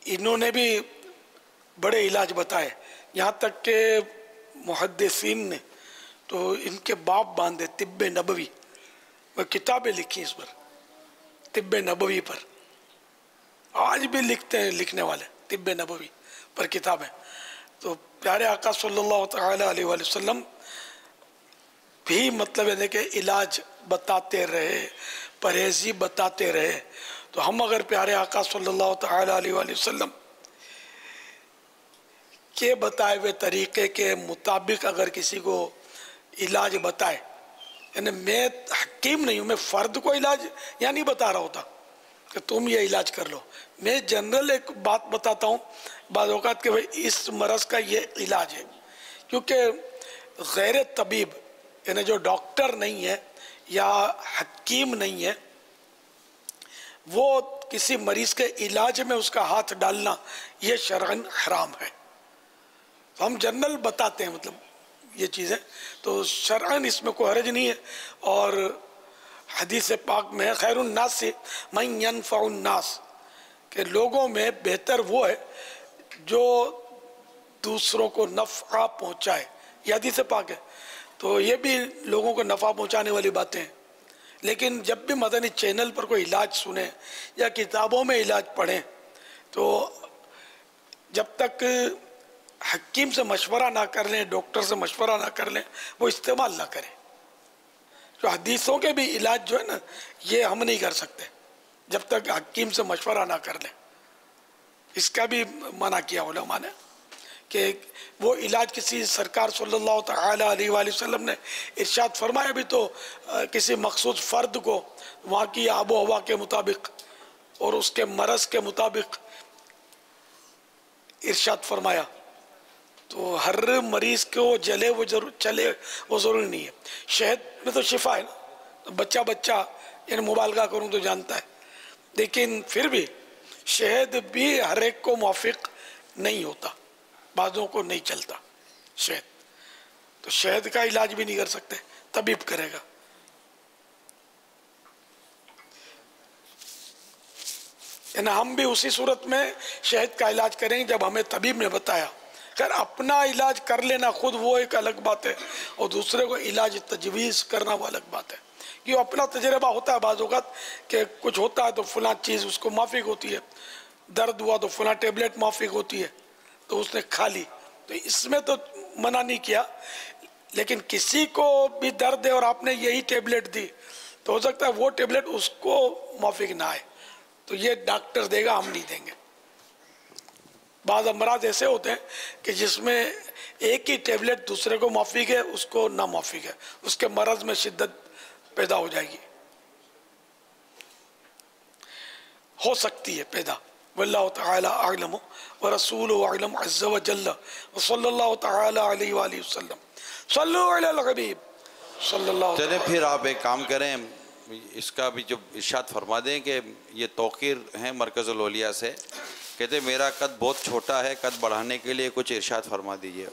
انہوں نے بھی بڑے علاج بتائے، یہاں تک کہ محدثین نے تو ان کے باپ باندھے طب نبوی، وہ کتابیں لکھی اس پر، طب نبوی پر آج بھی لکھتے ہیں لکھنے والے، طب نبوی پر کتابیں. تو پیارے آقا صلی اللہ تعالی علیہ وآلہ وسلم بھی مطلب ہے کہ علاج بتاتے رہے، پرہیزی بتاتے رہے. تو ہم اگر پیارے آقا صلی اللہ تعالی علیہ وآلہ وسلم کے بتائے ہوئے طریقے کے مطابق اگر کسی کو علاج بتائے، یعنی میں حکیم نہیں ہوں، میں فرد کو علاج یا نہیں بتا رہا ہوتا کہ تم یہ علاج کر لو، میں جنرل ایک بات بتاتا ہوں بعض اوقات کہ بھئی اس مرض کا یہ علاج ہے. کیونکہ غیر طبیب یعنی جو ڈاکٹر نہیں ہے یا حکیم نہیں ہے، وہ کسی مریض کے علاج میں اس کا ہاتھ ڈالنا یہ شرعاً حرام ہے. تو ہم جنرل بتاتے ہیں مطلب یہ چیزیں، تو شرعاً اس میں کوئی حرج نہیں ہے. اور حدیث پاک میں خیر الناس من ینفع الناس، کہ لوگوں میں بہتر وہ ہے جو دوسروں کو نفع پہنچائے، یہ حدیث پاک ہے، تو یہ بھی لوگوں کو نفع پہنچانے والی باتیں ہیں۔ لیکن جب بھی مدنی چینل پر کوئی علاج سنیں یا کتابوں میں علاج پڑھیں تو جب تک حکیم سے مشورہ نہ کر لیں، ڈاکٹر سے مشورہ نہ کر لیں، وہ استعمال نہ کریں۔ جو حدیثوں کے بھی علاج جو ہے نا، یہ ہم نہیں کر سکتے جب تک حکیم سے مشورہ نہ کر لیں۔ اس کا بھی منع کیا علماء نے کہ وہ علاج کسی سرکار صلی اللہ تعالی علیہ وآلہ وسلم نے ارشاد فرمایا بھی تو کسی مخصوص فرد کو وہاں کی آب و ہوا کے مطابق اور اس کے مرض کے مطابق ارشاد فرمایا، تو ہر مریض کو جلے وہ چلے وہ ضروری نہیں ہے۔ شہد میں تو شفا ہے نا، بچہ یعنی مبالغہ کروں تو جانتا ہے، لیکن پھر بھی شہد بھی ہر ایک کو موافق نہیں ہوتا، بعضوں کو نہیں چلتا شہد، تو شہد کا علاج بھی نہیں کر سکتے، طبیب کرے گا۔ یعنی ہم بھی اسی صورت میں شہد کا علاج کریں گے جب ہمیں طبیب نے بتایا۔ خیر اپنا علاج کر لینا خود وہ ایک الگ بات ہے، اور دوسرے کو علاج تجویز کرنا وہ الگ بات ہے، کہ اپنا تجربہ ہوتا ہے بعض اوقات کہ کچھ ہوتا ہے تو فلاں چیز اس کو موافق ہوتی ہے، درد ہوا تو فلاں ٹیبلٹ موافق ہوتی ہے تو اس نے کھا لی، تو اس میں تو منع نہیں کیا۔ لیکن کسی کو بھی درد ہے اور آپ نے یہی ٹیبلٹ دی تو ہو سکتا ہے وہ ٹیبلٹ اس کو موافق نہ آئے، تو یہ ڈاکٹر دے گا، ہم نہیں دیں گے۔ بعض امراض ایسے ہوتے ہیں کہ جس میں ایک ہی ٹیبلٹ دوسرے کو موافق ہے، اس کو نہ موافق ہے، اس کے مرض میں شدت پیدا ہو جائے گی، ہو سکتی ہے پیدا۔ واللہ تعالی اعلم ورسولہ اعلم عز وجل وصلی اللہ تعالی علیہ وآلہ وسلم۔ صلو علی الحبیب صلی اللہ چلیں تعالی۔ پھر آپ ایک کام کریں، اس کا بھی جو ارشاد فرما دیں کہ یہ توقیر ہیں مرکز الاولیاء سے، کہتے ہیں میرا قد بہت چھوٹا ہے، قد بڑھانے کے لیے کچھ ارشاد فرما دیجئے۔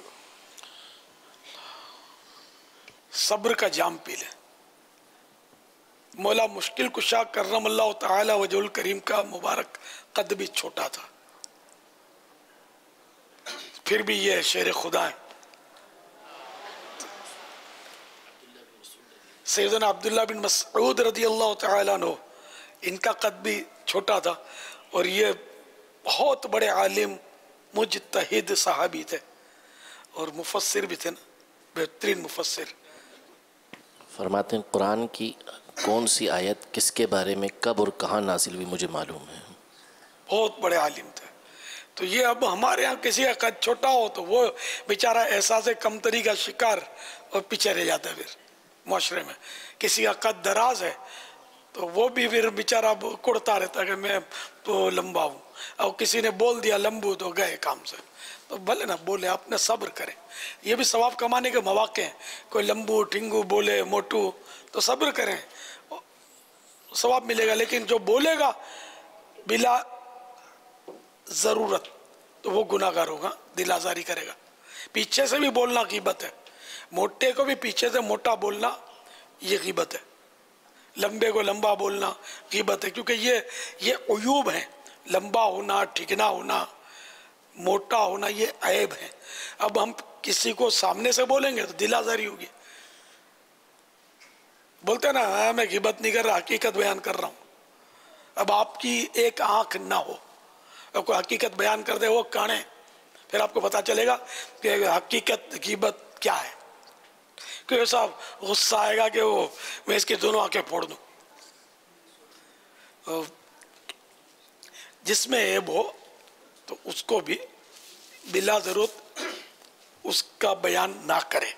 صبر کا جام پی لیں۔ مولا مشکل کشا کرم اللہ تعالی وجہ الکریم کا مبارک قد بھی چھوٹا تھا، پھر بھی یہ شیر خدا ہے۔ سیدنا عبداللہ بن مسعود رضی اللہ تعالیٰ عنہ، ان کا قد بھی چھوٹا تھا، اور یہ بہت بڑے عالم مجتہد صحابی تھے، اور مفسر بھی تھے نا، بہترین مفسر۔ فرماتے ہیں قرآن کی کون سی آیت کس کے بارے میں کب اور کہاں نازل ہوئی مجھے معلوم ہے۔ بہت بڑے عالم تھے، تو یہ اب ہمارے ہاں کسی کا قد چھوٹا ہو تو وہ بیچارہ احساس کمتری کا شکار اور پیچھے رہ جاتا ہے۔ پھر معاشرے میں کسی کا قد دراز ہے تو وہ بھی پھر بیچارہ کڑتا رہتا ہے کہ میں تو لمبا ہوں، اور کسی نے بول دیا لمبو تو گئے کام سے، تو بھلے نہ بولے، اپنے صبر کریں، یہ بھی ثواب کمانے کے مواقع ہیں۔ کوئی لمبو ٹھنگو بولے موٹو تو صبر کریں، ثواب ملے گا، لیکن جو بولے گا بلا ضرورت تو وہ گناہ گار ہوگا، دل آزاری کرے گا۔ پیچھے سے بھی بولنا غیبت ہے، موٹے کو بھی پیچھے سے موٹا بولنا یہ غیبت ہے، لمبے کو لمبا بولنا غیبت ہے، کیونکہ یہ عیوب ہیں، لمبا ہونا، ٹھکنا ہونا، موٹا ہونا، یہ عیب ہے۔ اب ہم کسی کو سامنے سے بولیں گے تو دل آزاری ہوگی۔ بولتے ہیں نا میں غیبت نہیں کر رہا، حقیقت بیان کر رہا ہوں۔ اب آپ کی ایک آنکھ نہ ہو اور کوئی حقیقت بیان کر دے وہ کانے، پھر آپ کو پتا چلے گا کہ حقیقت غیبت کیا ہے، کہ ایسا غصہ آئے گا کہ میں اس کی دونوں آنکھیں پھوڑ دوں۔ جس میں عیب ہو تو اس کو بھی بلا ضرورت اس کا بیان نہ کرے،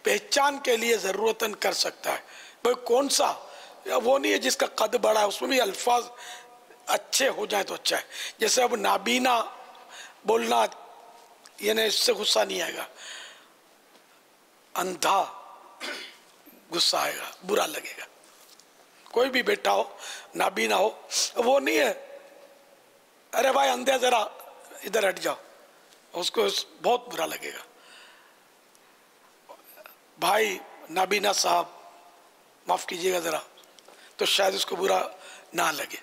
پہچان کے لیے ضرورتاً کر سکتا ہے، بھئی کون سا، وہ نہیں ہے جس کا قد بڑا ہے، اس میں بھی الفاظ اچھے ہو جائیں تو اچھا ہے۔ جیسے اب نابینا بولنا، یعنی اس سے غصہ نہیں آئے گا، اندھا غصہ آئے گا، برا لگے گا۔ کوئی بھی بیٹا ہو نابینا ہو، وہ نہیں ہے ارے بھائی اندھے ذرا ادھر ہٹ جاؤ، اس کو بہت برا لگے گا۔ بھائی نابینا صاحب معاف کیجیے گا ذرا، تو شاید اس کو برا نہ لگے،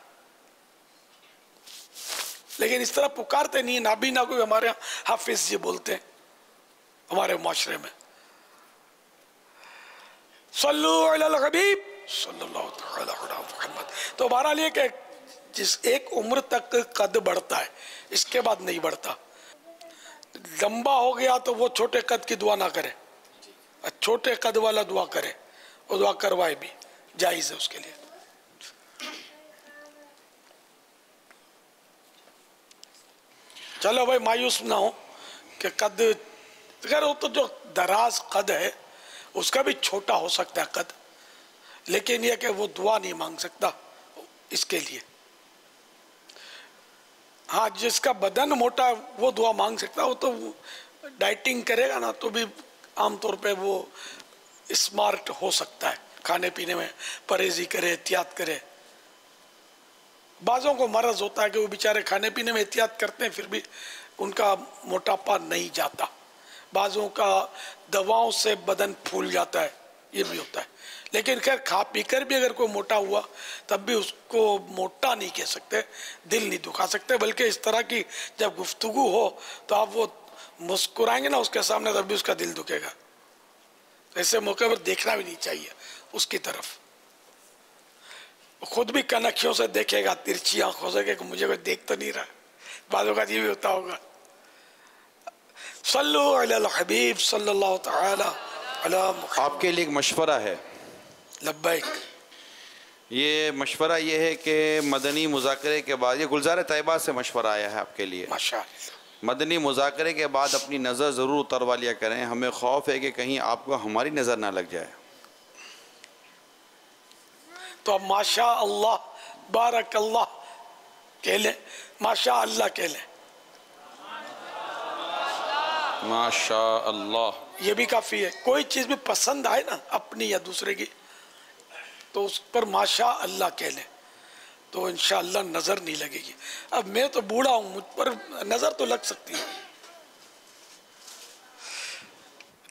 لیکن اس طرح پکارتے نہیں ہیں، نابینا کوئی ہمارے یہاں حافظ جی بولتے ہیں ہمارے معاشرے میں. صلو علی الحبیب صلی اللہ تعالی علی محمد. تو بہرحال یہ کہ جس ایک عمر تک قد بڑھتا ہے، اس کے بعد نہیں بڑھتا. لمبا ہو گیا تو وہ چھوٹے قد کی دعا نہ کرے، چھوٹے قد والا دعا کرے، وہ دعا کروائے بھی، جائز ہے اس کے لیے. چلو بھائی مایوس نہ ہو کہ قد، اگر وہ تو جو دراز قد ہے اس کا بھی چھوٹا ہو سکتا ہے قد، لیکن یہ کہ وہ دعا نہیں مانگ سکتا اس کے لیے. ہاں جس کا بدن موٹا ہے وہ دعا مانگ سکتا ہے، وہ تو ڈائٹنگ کرے گا نا تو بھی عام طور پہ وہ اسمارٹ ہو سکتا ہے، کھانے پینے میں پرہیزی کرے، احتیاط کرے. بعضوں کو مرض ہوتا ہے کہ وہ بیچارے کھانے پینے میں احتیاط کرتے ہیں پھر بھی ان کا موٹاپا نہیں جاتا. بعضوں کا دواؤں سے بدن پھول جاتا ہے، یہ بھی ہوتا ہے. لیکن خیر کھا پی کر بھی اگر کوئی موٹا ہوا تب بھی اس کو موٹا نہیں کہہ سکتے، دل نہیں دکھا سکتے، بلکہ اس طرح کی جب گفتگو ہو تو آپ وہ مسکرائیں گے نا اس کے سامنے تب بھی اس کا دل دکھے گا. ایسے موقع پر دیکھنا بھی نہیں چاہیے اس کی طرف. خود بھی کنکھیوں سے دیکھے گا، ترچھی آنکھوں سے کہ مجھے کوئی دیکھ تو نہیں رہا. بعض اوقات یہ بھی ہوتا ہوگا. صلو علی الحبیب صلی اللہ تعالی علی محمد. آپ کے لیے ایک مشورہ ہے. لبیک. یہ مشورہ یہ ہے کہ مدنی مذاکرے کے بعد، یہ گلزار طیبہ سے مشورہ آیا ہے آپ کے لیے، ماشاءاللہ. مدنی مذاکرے کے بعد اپنی نظر ضرور اتروا لیا کریں. ہمیں خوف ہے کہ کہیں آپ کو ہماری نظر نہ لگ جائے. تو اب ماشاء اللہ بارک اللہ کہہ لیں، ماشاء اللہ کہہ لیں، ماشاء اللہ. یہ بھی کافی ہے. کوئی چیز بھی پسند آئے نا اپنی یا دوسرے کی تو اس پر ماشاء اللہ کہہ لیں تو انشاءاللہ نظر نہیں لگے گی. اب میں تو بوڑھا ہوں، مجھ پر نظر تو لگ سکتی ہے.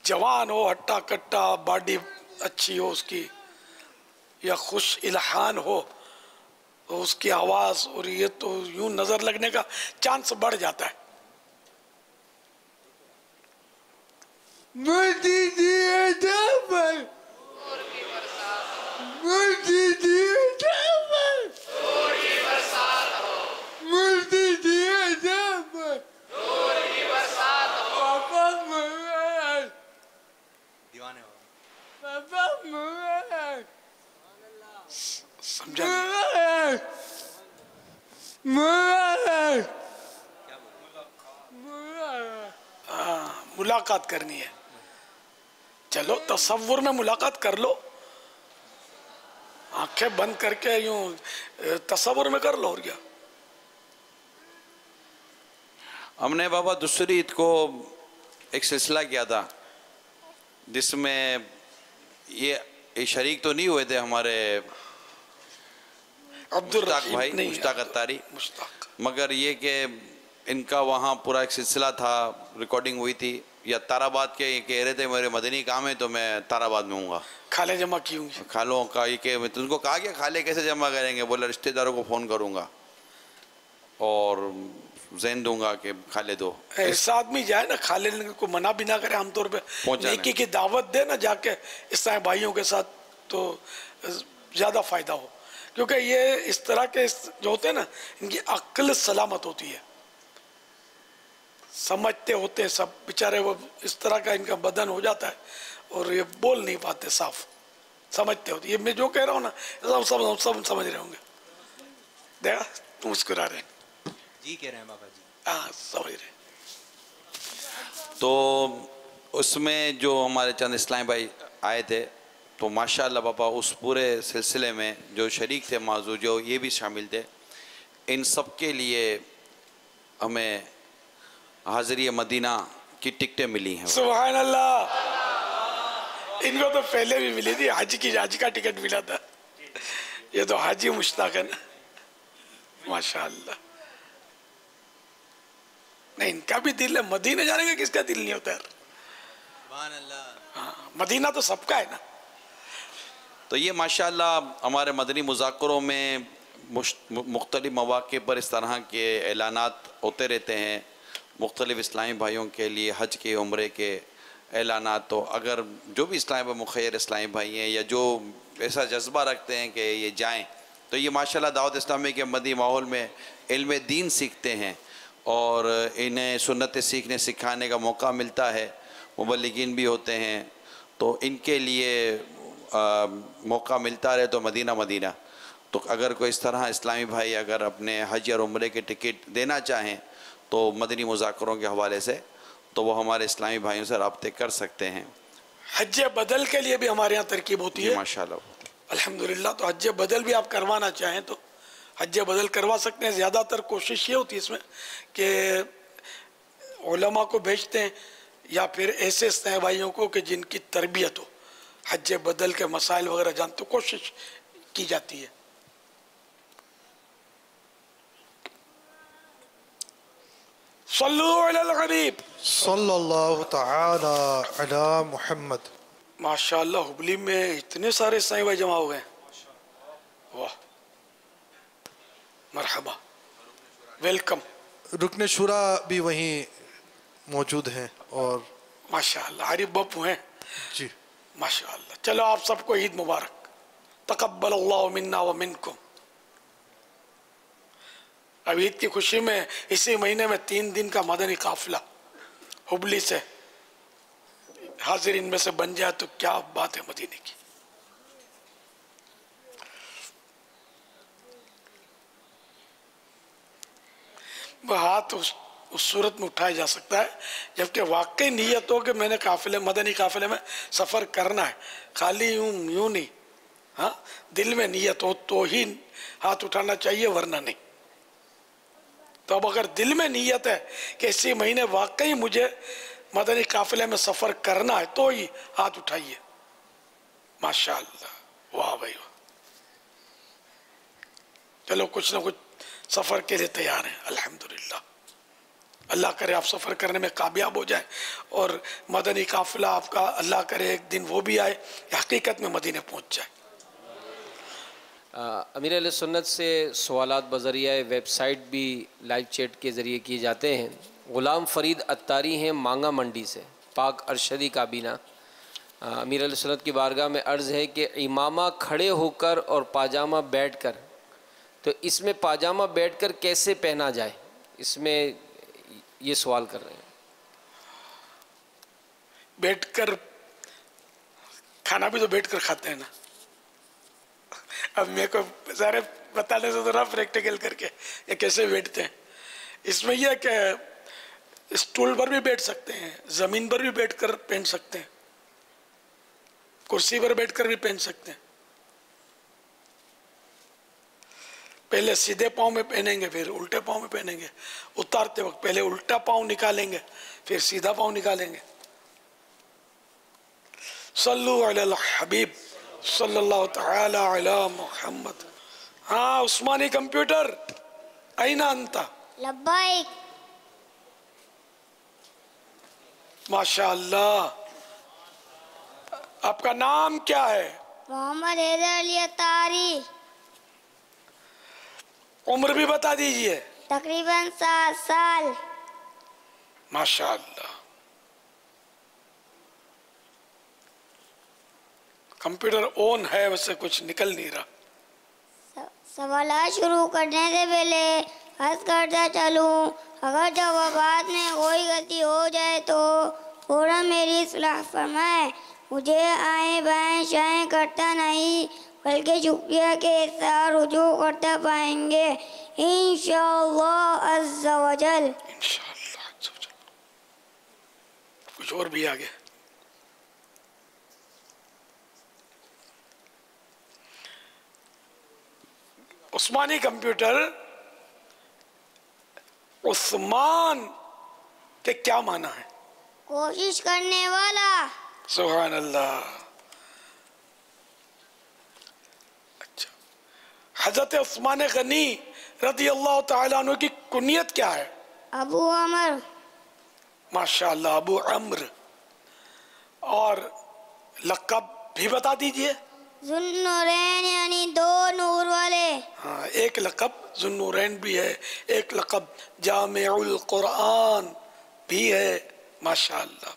جوان ہو، ہٹا کٹا، باڈی اچھی ہو اس کی، یا خوش الہان ہو تو اس کی آواز، اور یہ تو یوں نظر لگنے کا چانس بڑھ جاتا ہے. سمجھا نہیں؟ ملاقات کرنی ہے. چلو تصور میں ملاقات کر لو، آنکھیں بند کر کے یوں تصور میں کر لو. اور کیا. ہم نے بابا دوسری عید کو ایک سلسلہ کیا تھا جس میں یہ شریک تو نہیں ہوئے تھے ہمارے مشتاق بھائی، مشتاق اتاری، مگر یہ کہ ان کا وہاں پورا ایک سلسلہ تھا، ریکارڈنگ ہوئی تھی. یا تار آباد کے یہ کہہ رہے تھے میرے مدنی کام ہے تو میں تار آباد میں ہوں گا. کھالے جمع کی ہوں گی. کھالوں کا یہ کہ ان کو کہا کہ کھالے کیسے جمع کریں گے؟ بولے رشتہ داروں کو فون کروں گا اور ذہن دوں گا کہ کھالے دو. ایسا آدمی جائے نا کھالے کو منع بھی نہ کرے، عام طور پہ نیکی کی دعوت دے نا جا کے اس طرح بھائیوں کے ساتھ تو زیادہ فائدہ ہو. کیونکہ یہ اس طرح کے جو ہوتے ہیں نا ان کی عقل سلامت ہوتی ہے، سمجھتے ہوتے ہیں سب. بیچارے وہ اس طرح کا ان کا بدن ہو جاتا ہے اور یہ بول نہیں پاتے صاف، سمجھتے ہوتے. یہ میں جو کہہ رہا ہوں نا سب سمجھ رہے ہوں گے. دیکھا تم مسکرا رہے ہیں. جی کہہ رہے ہیں بابا جی. ہاں سمجھ رہے. تو اس میں جو ہمارے چند اسلام بھائی آئے تھے تو ماشاءاللہ بابا اس پورے سلسلے میں جو شریک تھے موضوع، جو یہ بھی شامل تھے، ان سب کے لیے ہمیں حاضری مدینہ کی ٹکٹیں ملی ہیں. سبحان اللہ. ان کو تو پہلے بھی ملی تھی، حج کا ٹکٹ ملا تھا. یہ تو حاجی مشتاق ہے نا، ماشاءاللہ. نہیں ان کا بھی دل ہے مدینہ جانے کا، کس کا دل نہیں ہوتا ہے؟ سبحان اللہ. مدینہ تو سب کا ہے نا. تو یہ ماشاءاللہ ہمارے مدنی مذاکروں میں مختلف مواقع پر اس طرح کے اعلانات ہوتے رہتے ہیں مختلف اسلامی بھائیوں کے لیے حج کے عمرے کے اعلانات. تو اگر جو بھی اسلامی مخیر اسلامی بھائی ہیں یا جو ایسا جذبہ رکھتے ہیں کہ یہ جائیں تو یہ ماشاءاللہ دعوت اسلامی کے مدنی ماحول میں علم دین سیکھتے ہیں اور انہیں سنت سیکھنے سکھانے کا موقع ملتا ہے. مبلغین بھی ہوتے ہیں تو ان کے لیے موقع ملتا رہے تو مدینہ مدینہ. تو اگر کوئی اس طرح اسلامی بھائی اگر اپنے حج اور عمرے کے ٹکٹ دینا چاہیں تو مدنی مذاکروں کے حوالے سے تو وہ ہمارے اسلامی بھائیوں سے رابطے کر سکتے ہیں. حج بدل کے لیے بھی ہمارے یہاں ترکیب ہوتی ہے ماشاءاللہ الحمدللہ. تو حج بدل بھی آپ کروانا چاہیں تو حج بدل کروا سکتے ہیں. زیادہ تر کوشش یہ ہوتی ہے اس میں کہ علماء کو بھیجتے ہیں یا پھر ایسے اسلامی بھائیوں کو کہ جن کی تربیت ہو حج بدل کے مسائل وغیرہ جانتے تو کوشش کی جاتی ہے. صلو علی الحبیب صلی اللہ تعالی علی محمد. ماشاءاللہ ہبلی میں اتنے سارے اسلامی بھائی جمع ہو گئے. واہ مرحبا ویلکم. رکن شورا بھی وہیں موجود ہیں اور ماشاءاللہ عارف بپو ہیں جی ماشاءاللہ. چلو آپ سب کو عید مبارک. تقبل اللہ منا ومنکم. اب عید کی خوشی میں اسی مہینے میں 3 دن کا مدنی قافلہ ہبلی سے حاضر ان میں سے بن جائے تو کیا بات ہے مدینے کی. وہ ہاتھ اس صورت میں اٹھایا جا سکتا ہے جبکہ واقعی نیت ہو کہ میں نے مدنی قافلے میں سفر کرنا ہے. خالی یوں نہیں. ہاں دل میں نیت ہو تو ہی ہاتھ اٹھانا چاہیے ورنہ نہیں. تو اب اگر دل میں نیت ہے کہ اسی مہینے واقعی مجھے مدنی قافلے میں سفر کرنا ہے تو ہی ہاتھ اٹھائیے. ماشاءاللہ واہ بھائی واہ. چلو کچھ نہ کچھ سفر کے لیے تیار ہیں الحمدللہ. اللہ کرے آپ سفر کرنے میں کامیاب ہو جائیں اور مدنی قافلہ آپ کا اللہ کرے ایک دن وہ بھی آئے حقیقت میں مدینے پہنچ جائے. امیر اہل سنت سے سوالات بذریعہ ویب سائٹ بھی لائیو چیٹ کے ذریعے کیے جاتے ہیں. غلام فرید اتاری ہیں مانگا منڈی سے پاک ارشدی کابینہ. امیر اہل سنت کی بارگاہ میں عرض ہے کہ امامہ کھڑے ہو کر اور پاجامہ بیٹھ کر تو اس میں پاجامہ بیٹھ کر کیسے پہنا جائے اس میں یہ سوال کر رہے ہیں. بیٹھ کر کھانا بھی تو بیٹھ کر کھاتے ہیں نا. اب میرے کو سارے بتانے سے ذرا پریکٹیکل کر کے یہ کیسے بیٹھتے ہیں. اس میں یہ کہ اسٹول پر بھی بیٹھ سکتے ہیں زمین پر بھی بیٹھ کر پہن سکتے ہیں کرسی پر بیٹھ کر بھی پہن سکتے ہیں. پہلے سیدھے پاؤں میں پہنیں گے پھر الٹے پاؤں میں پہنیں گے. اتارتے وقت پہلے الٹا پاؤں نکالیں گے پھر سیدھا پاؤں نکالیں گے. صلو علی الحبیب صلی اللہ تعالی علی محمد. ہاں عثمانی کمپیوٹر این انتا. لبیک. ماشاءاللہ. آپ کا نام کیا ہے؟ محمد حیدر علی اتاری. عمر بھی بتا دیجئے. تقریباً 7 سال. ماشاءاللہ. کمپیوٹر آن ہے ویسے کچھ نکل نہیں رہا. سوالات شروع کرنے سے پہلے عرض کرتا چلوں اگر جوابات میں کوئی غلطی ہو جائے تو فوراً میری اصلاح فرمائیں. مجھے آئیں بائیں شائیں کرتا نہیں بلکہ شکریہ کے ساتھ رجوع کرتا پائیں گے انشاءاللہ عز و جل. انشاءاللہ عز و جل. کچھ اور بھی آگے. عثمانی کمپیوٹر عثمان کے کیا معنی ہے؟ کوشش کرنے والا. سبحان اللہ. اچھا حضرت عثمان غنی رضی اللہ تعالیٰ عنہ کی کنیت کیا ہے؟ ابو عمر. ماشاءاللہ ابو عمر. اور لقب بھی بتا دیجئے. ذوالنورین یعنی 2 نور والے. ہاں ایک ایک لقب ذوالنورین بھی ہے، ایک لقب جامع القرآن بھی ہے. ماشاءاللہ.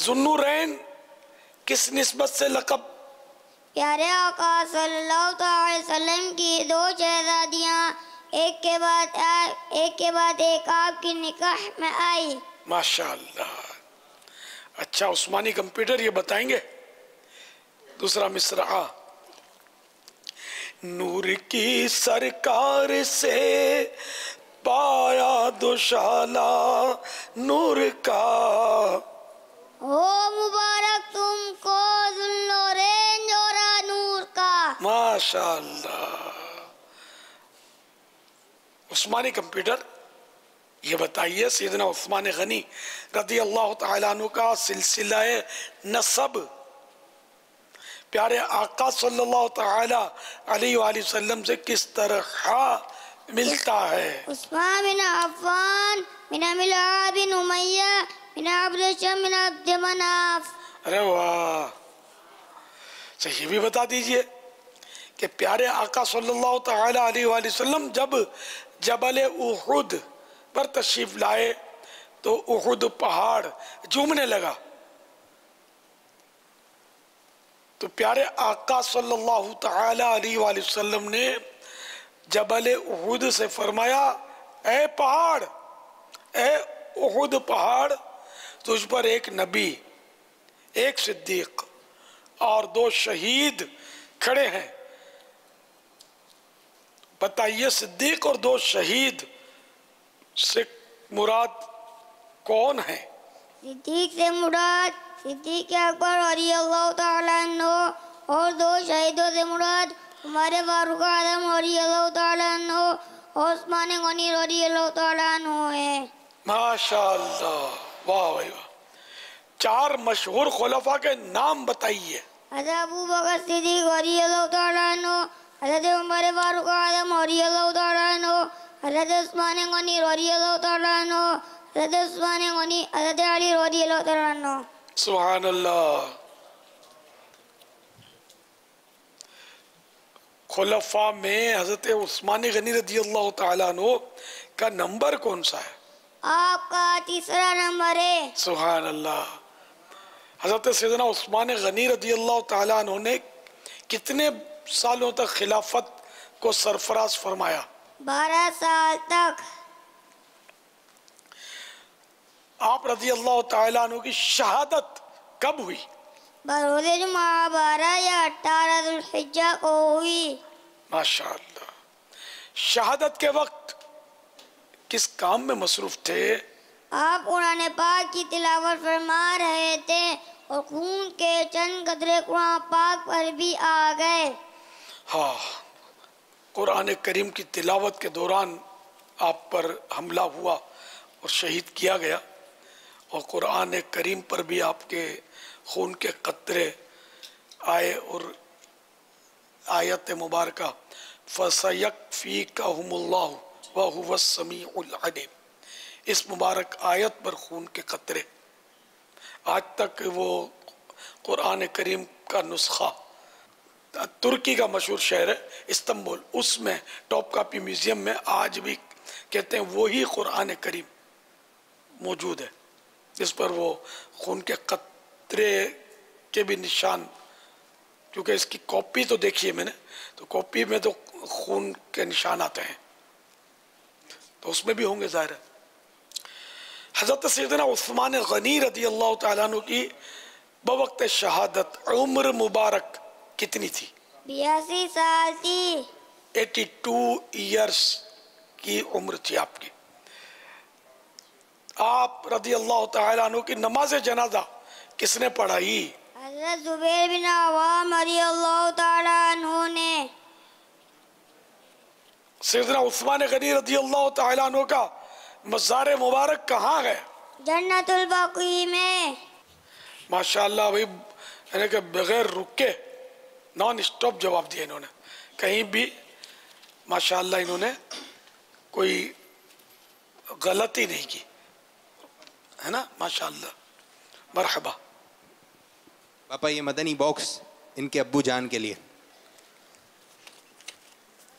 ذوالنورین کس نسبت سے لقب؟ پیارے آقا صلی اللہ علیہ وسلم کی دو شہزادیاں ایک کے بعد ایک آپ کی نکاح میں آئی. ماشاءاللہ. اچھا عثمانی کمپیوٹر یہ بتائیں گے دوسرا مصرعہ. نور کی سرکار سے پایا دوشالہ نور کا، ہو مبارک تم کو ذوالنورین جوڑا نور کا. ماشاءاللہ. عثمانی کمپیوٹر یہ بتائیے سیدنا عثمان غنی رضی اللہ تعالیٰ عنہ کا سلسلہ نسب پیارے آقا صلی اللہ تعالیٰ علیہ وآلہ وسلم سے کس طرح ملتا ہے؟ عثمان بن عفان بن عبد بن امیہ بن عبد شم بن عبد مناف. ارے واہ. اچھا یہ بھی بتا دیجئے کہ پیارے آقا صلی اللہ تعالیٰ علیہ وآلہ وسلم جب جبل احد پر تشریف لائے تو احد پہاڑ جھومنے لگا، تو پیارے آقا صلی اللہ تعالیٰ علیہ وآلہ وسلم نے جبل احد سے فرمایا اے پہاڑ، اے احد پہاڑ، تجھ پر ایک نبی، ایک صدیق اور 2 شہید کھڑے ہیں. بتائیے صدیق اور 2 شہید سے مراد کون ہیں؟ صدیق سے مراد صدیق اکبر رضی اللہ تعالیٰ عنہ اور 2 شہیدوں سے مراد ہمارے فاروق اعظم رضی اللہ تعالیٰ عنہ اور عثمان غنی رضی اللہ تعالیٰ عنہ ہے. ماشاءاللہ. واہ واہ. 4 مشہور خلفاء کے نام بتائیے. حضرت ابو بکر صدیق رضی اللہ تعالیٰ عنہ، حضرت عمر فاروق اعظم رضی اللہ تعالیٰ عنہ، حضرت عثمان غنی رضی اللہ تعالیٰ عنہ، حضرت عثمان غنی، حضرت علی رضی اللہ تعالیٰ عنہ. سبحان اللہ. خلفاء میں حضرت عثمان غنی رضی اللہ تعالیٰ عنہ کا نمبر کون سا ہے؟ آپ کا 3 نمبر ہے. سبحان اللہ. حضرت سیدنا عثمان غنی رضی اللہ تعالیٰ عنہ نے کتنے سالوں تک خلافت کو سرفراز فرمایا؟ 12 سال تک. آپ رضی اللہ تعالیٰ عنہ کی شہادت کب ہوئی؟ بروز جمعہ 12 یا 18 ذوالحجہ کو ہوئی. ماشاءاللہ. شہادت کے وقت کس کام میں مصروف تھے؟ آپ قرآن پاک کی تلاوت فرما رہے تھے اور خون کے چند قطرے قرآن پاک پر بھی آ گئے. ہاں، قرآن کریم کی تلاوت کے دوران آپ پر حملہ ہوا اور شہید کیا گیا، اور قرآن کریم پر بھی آپ کے خون کے قطرے آئے، اور آیت مبارکہ فَسَيَكْفِيكَهُمُ اللَّهُ وَهُوَ السَّمِيعُ الْعَلِيمُ، اس مبارک آیت پر خون کے قطرے. آج تک وہ قرآن کریم کا نسخہ ترکی کا مشہور شہر ہے استنبول، اس میں ٹاپ کاپی میوزیم میں آج بھی کہتے ہیں وہی قرآن کریم موجود ہے، جس پر وہ خون کے قطرے کے بھی نشان، کیونکہ اس کی کاپی تو دیکھیے میں نے، تو کاپی میں تو خون کے نشان آتے ہیں، تو اس میں بھی ہوں گے ظاہر ہے. حضرت سیدنا عثمان غنی رضی اللہ تعالیٰ عنہ کی بوقت شہادت عمر مبارک کتنی تھی؟ 82 سال تھی. 82 ایئرس کی عمر تھی آپ کی. آپ رضی اللہ تعالیٰ عنہ کی نماز جنازہ کس نے پڑھائی؟ حضرت زبیر بن عوام رضی اللہ تعالیٰ عنہ نے. سیدنا عثمان غنی رضی اللہ تعالیٰ عنہ کا مزار مبارک کہاں ہے؟ جنت البقیع میں. ماشاءاللہ بھائی، یعنی کہ بغیر رکے نان اسٹاپ جواب دیا انہوں نے، کہیں بھی ماشاءاللہ انہوں نے کوئی غلطی نہیں کی ہے نا. ماشاءاللہ. مرحبا. پاپا یہ مدنی باکس ان کے ابو جان کے لیے.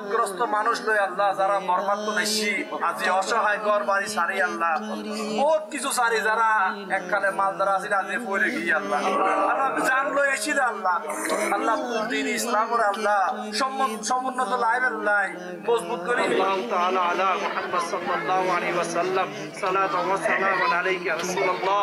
বিপদগ্রস্ত মানুষ লই আল্লাহ যারা মর্মার্থ বেশি আজি অসহায় ঘর বাড়ি সারি আল্লাহ বহুত কিছু সারি যারা একখানে মাল দ্বারা আছে আজি পড়ে গিয়ে আল্লাহ আল্লাহ জান লই এসি আল্লাহ আল্লাহ দিন ইসলামের আল্লাহ সমুন্নত লাইবের লাই মজবুত করি আল্লাহ তাআলা আলা মুহাম্মদ সাল্লাল্লাহু আলাইহি ওয়াসাল্লাম সালাতু ওয়া সালামু আলাইকা ইয়া রাসূলুল্লাহ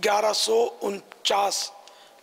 1149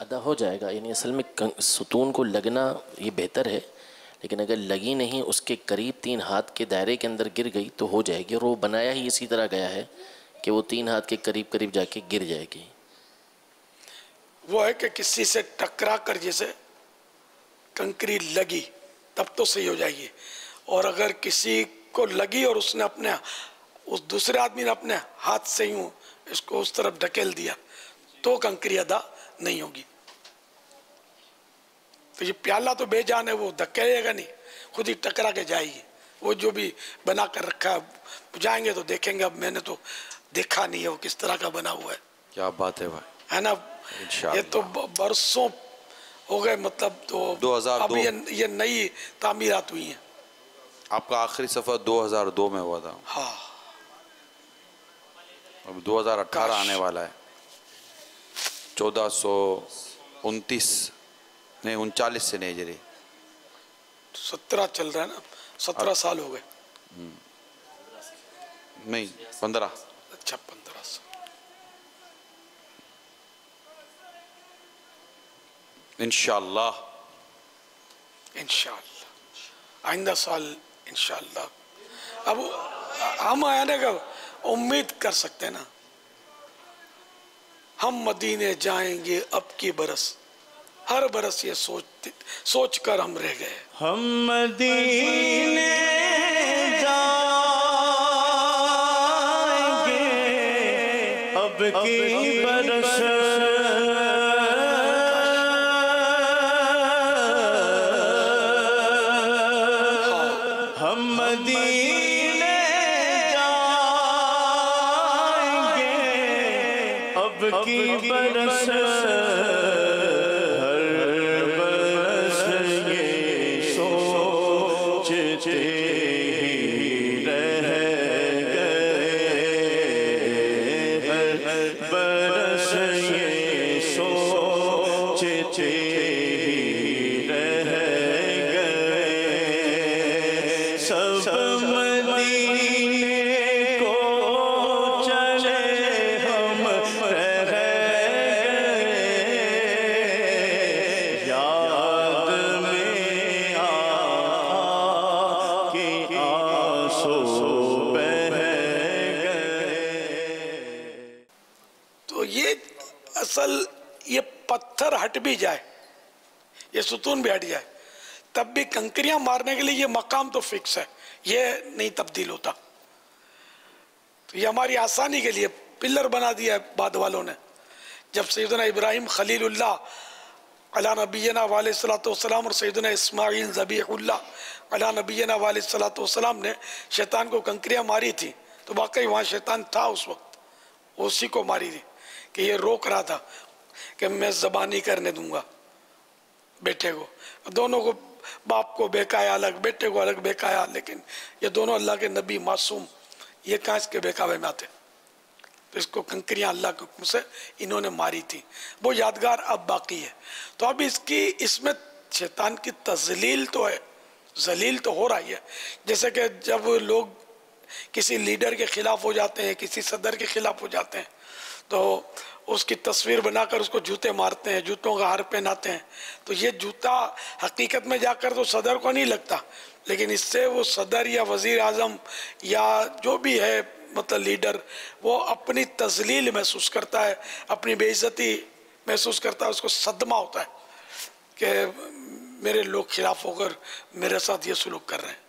ادا ہو جائے گا. یعنی اصل میں ستون کو لگنا یہ بہتر ہے، لیکن اگر لگی نہیں اس کے قریب 3 ہاتھ کے دائرے کے اندر گر گئی تو ہو جائے گی، اور وہ بنایا ہی اسی طرح گیا ہے کہ وہ 3 ہاتھ کے قریب قریب جا کے گر جائے گی. وہ ہے کہ کسی سے ٹکرا کر جیسے کنکری لگی تب تو صحیح ہو جائے گی، اور اگر کسی کو لگی اور اس نے اس دوسرے آدمی نے اپنے ہاتھ سے یوں اس کو اس طرف ڈھکیل دیا تو کنکری ادا نہیں ہوگی. تو یہ پیالہ تو بے جان ہے، وہ دھکیلے گا نہیں، خود ہی ٹکرا کے جائے گی. وہ جو بھی بنا کر رکھا ہے جائیں گے تو دیکھیں گے. اب میں نے تو دیکھا نہیں ہے وہ کس طرح کا بنا ہوا ہے. کیا بات ہے بھائی، ہے نا. یہ تو برسوں ہو گئے، مطلب تو 2002 اب یہ نئی تعمیرات ہوئی ہیں. آپ کا آخری سفر 2002 میں ہوا تھا. ہاں. اب 2018 آنے والا ہے. 1429 نہیں 39 سے نہیں ہجری 17 چل رہا ہے نا. 17 سال ہو گئے. نہیں 15. اچھا 15 سال. انشاءاللہ آئندہ سال انشاءاللہ. اب ہم آنے کا امید کر سکتے ہیں نا. ہم مدینے جائیں گے اب کی برس، ہر برس یہ سوچ کر ہم رہ گئے. ہم مدینے جائیں گے اب کی برس، ہم مدینے جائیں گے اب کی برس، یہ پتھر ہٹ بھی جائے، یہ ستون بھی ہٹ جائے، تب بھی کنکریاں مارنے کے لیے یہ مقام تو فکس ہے، یہ نہیں تبدیل ہوتا. تو یہ ہماری آسانی کے لیے پلر بنا دیا ہے بعد والوں نے. جب سیدنا ابراہیم خلیل اللہ علی نبینا علیہ الصلوۃ والسلام اور سیدنا اسماعیل ذبیح اللہ علی نبینا علیہ الصلوۃ والسلام نے شیطان کو کنکریاں ماری تھی، تو واقعی وہاں شیطان تھا اس وقت، اسی کو ماری تھی کہ یہ روک رہا تھا کہ میں ذبح نہیں کرنے دوں گا بیٹے کو. دونوں کو، باپ کو بہکایا الگ، بیٹے کو الگ بہکایا، لیکن یہ دونوں اللہ کے نبی معصوم، یہ کہاں اس کے بہکاوے میں آتے. تو اس کو کنکریاں اللہ کے حکم سے انہوں نے ماری تھی. وہ یادگار اب باقی ہے. تو اب اس میں شیطان کی تذلیل تو ہے، ذلیل تو ہو رہی ہے. جیسے کہ جب لوگ کسی لیڈر کے خلاف ہو جاتے ہیں، کسی صدر کے خلاف ہو جاتے ہیں، تو اس کی تصویر بنا کر اس کو جوتے مارتے ہیں، جوتوں کا ہار پہناتے ہیں. تو یہ جوتا حقیقت میں جا کر تو صدر کو نہیں لگتا، لیکن اس سے وہ صدر یا وزیر اعظم یا جو بھی ہے مطلب لیڈر، وہ اپنی تذلیل محسوس کرتا ہے، اپنی بے عزتی محسوس کرتا ہے، اس کو صدمہ ہوتا ہے کہ میرے لوگ خلاف ہو کر میرے ساتھ یہ سلوک کر رہے ہیں.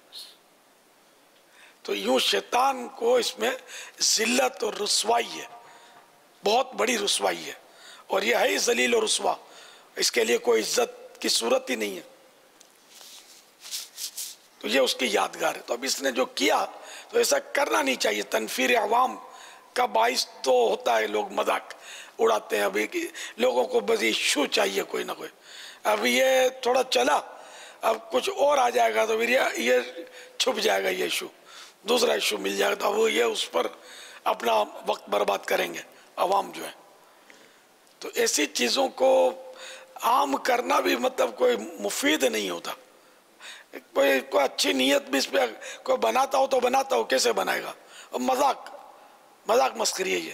تو یوں شیطان کو اس میں ذلت اور رسوائی ہے، بہت بڑی رسوائی ہے، اور یہ ہے ہی ذلیل اور رسوا. اس کے لیے کوئی عزت کی صورت ہی نہیں ہے. تو یہ اس کی یادگار ہے. تو اب اس نے جو کیا تو ایسا کرنا نہیں چاہیے. تنفیر عوام کا باعث تو ہوتا ہے، لوگ مذاق اڑاتے ہیں. ابھی لوگوں کو بس ایشو چاہیے کوئی نہ کوئی. اب یہ تھوڑا چلا، اب کچھ اور آ جائے گا تو پھر یہ چھپ جائے گا، یہ ایشو دوسرا ایشو مل جائے گا، تو وہ یہ اس پر اپنا وقت برباد کریں گے عوام جو ہے. تو ایسی چیزوں کو عام کرنا بھی مطلب کوئی مفید نہیں ہوتا. کوئی اچھی نیت بھی اس پہ کوئی بناتا ہو تو بناتا ہو، کیسے بنائے گا؟ مذاق مسخری ہے یہ.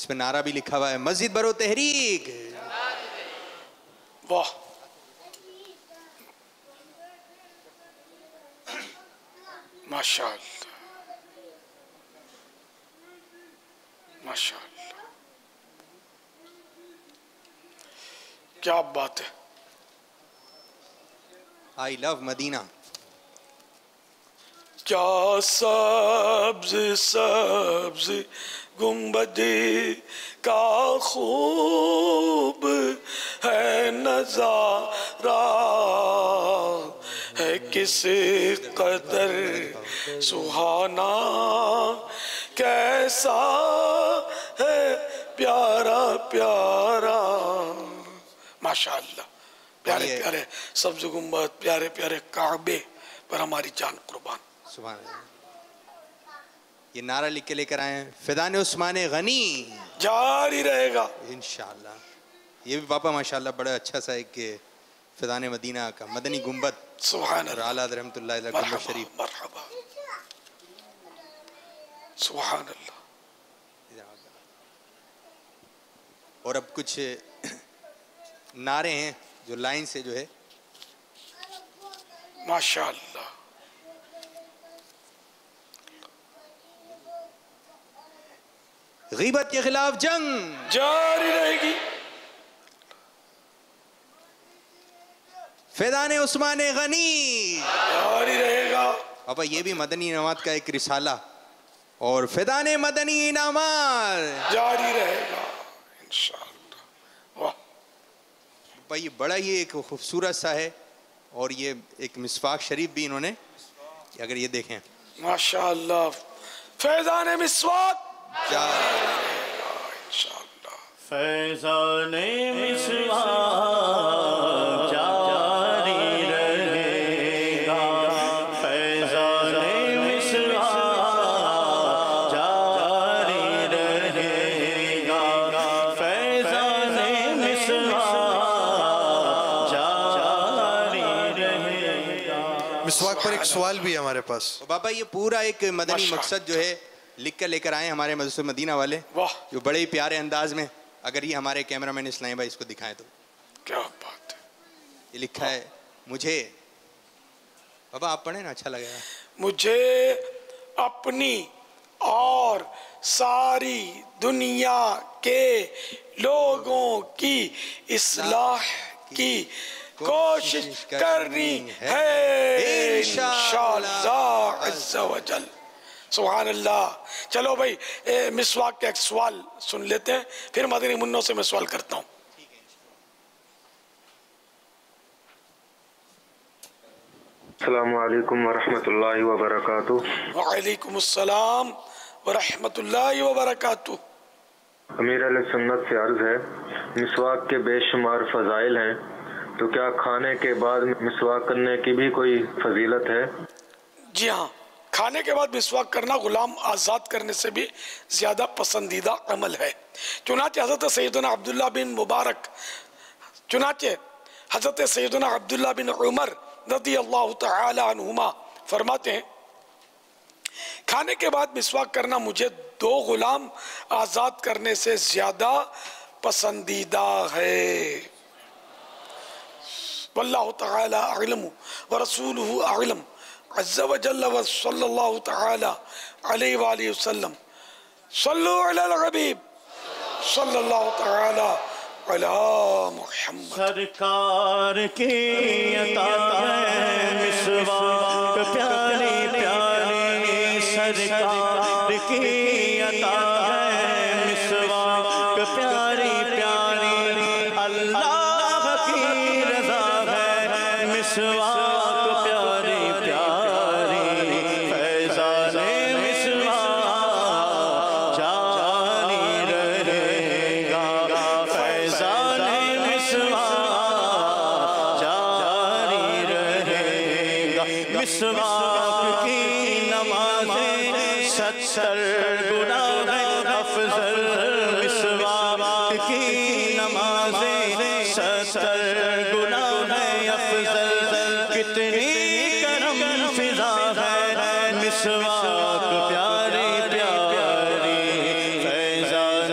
اس پہ نعرہ بھی لکھا ہوا ہے، مسجد برو تحریک. واہ ماشاء اللہ ماشاء اللہ، کیا بات ہے. آئی لو مدینہ. کیا سبز سبز گنبد کا خوب ہے نظارہ، ہے کس قدر سہانا، کیسا ہے پیارا پیارا. ماشاءاللہ، پیارے پیارے سبز گنبد، پیارے پیارے کعبے پر ہماری جان قربان. سبحان اللہ. یہ نعرہ لکھ کے لے کر آئے ہیں، فیضان عثمان غنی جاری رہے گا انشاءاللہ. یہ بھی پاپا ماشاءاللہ بڑا اچھا سا ایک فیضان مدینہ کا مدنی گنبد. سبحان اللہ. اور اعلیٰ رحمۃ اللہ علیہ گنبد شریف. مرحبا. سبحان اللہ. اور اب کچھ نعرے ہیں جو لائن سے جو ہے. ماشاءاللہ. غیبت کے خلاف جنگ جاری رہے گی. فیضان عثمان غنی جاری رہے گا. پاپا یہ بھی مدنی انعامات کا ایک رسالہ، اور فیضان مدنی انعامات جاری رہے گا انشاءاللہ. واہ پاپا یہ بڑا ہی ایک خوبصورت سا ہے، اور یہ ایک مسواک شریف بھی انہوں نے، اگر یہ دیکھیں ماشاءاللہ. فیضان مسواک فیضان مسواک جاری رہے گا، فیضان مسواک جاری رہے گا، فیضان مسواک جاری رہے گا. مسواک پر ایک سوال بھی ہے ہمارے پاس. بابا یہ پورا ایک مدنی مقصد جو ہے لکھ کر لے کر آئے ہمارے مدرسہ مدینہ والے، جو بڑے ہی پیارے انداز میں، اگر یہ ہمارے کیمرہ مین اسلام بھائی اس کو دکھائیں تو. کیا بات ہے. یہ لکھا ہے، مجھے بابا آپ پڑھیں نا، اچھا لگے گا. مجھے اپنی اور ساری دنیا کے لوگوں کی اصلاح کی کوشش کرنی ہے انشاءاللہ عز و جل. سبحان اللہ. چلو بھائی مسواک کا ایک سوال سن لیتے ہیں، پھر مدنی منوں سے میں سوال کرتا ہوں. السلام علیکم ورحمۃ اللہ وبرکاتہ. وعلیکم السلام ورحمۃ اللہ وبرکاتہ. امیر علیہ سنت سے عرض ہے، مسواک کے بے شمار فضائل ہیں، تو کیا کھانے کے بعد مسواک کرنے کی بھی کوئی فضیلت ہے؟ جی ہاں، کھانے کے بعد مسواک کرنا غلام آزاد کرنے سے بھی زیادہ پسندیدہ عمل ہے. چنانچہ حضرت سیدنا عبداللہ بن عمر رضی اللہ تعالی عنہما فرماتے ہیں، کھانے کے بعد مسواک کرنا مجھے 2 غلام آزاد کرنے سے زیادہ پسندیدہ ہے. واللہ تعالی اعلم ورسولہ اعلم عز و جل و صلی اللہ تعالی علیہ وآلہ وسلم. صلو علی الحبیب صلی اللہ تعالی علی محمد. سرکار کی عطا ہے مسواک پیاری پیاری، سرکار کی عطا ہے مسواک پیاری پیاری، اللہ کی رضا ہے مسواک پیاری پیاری، فیضان مسواک جاری رہے گا، فیضان مسواک جاری رہے گا. مسواک کی نمازیں 70 گنا ہے افضل، مسواک کی نمازیں 70 گنا ہے افضل، کتنی کرم فضا ہے مسواک پیاری پیاری، فیضان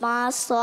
500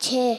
6।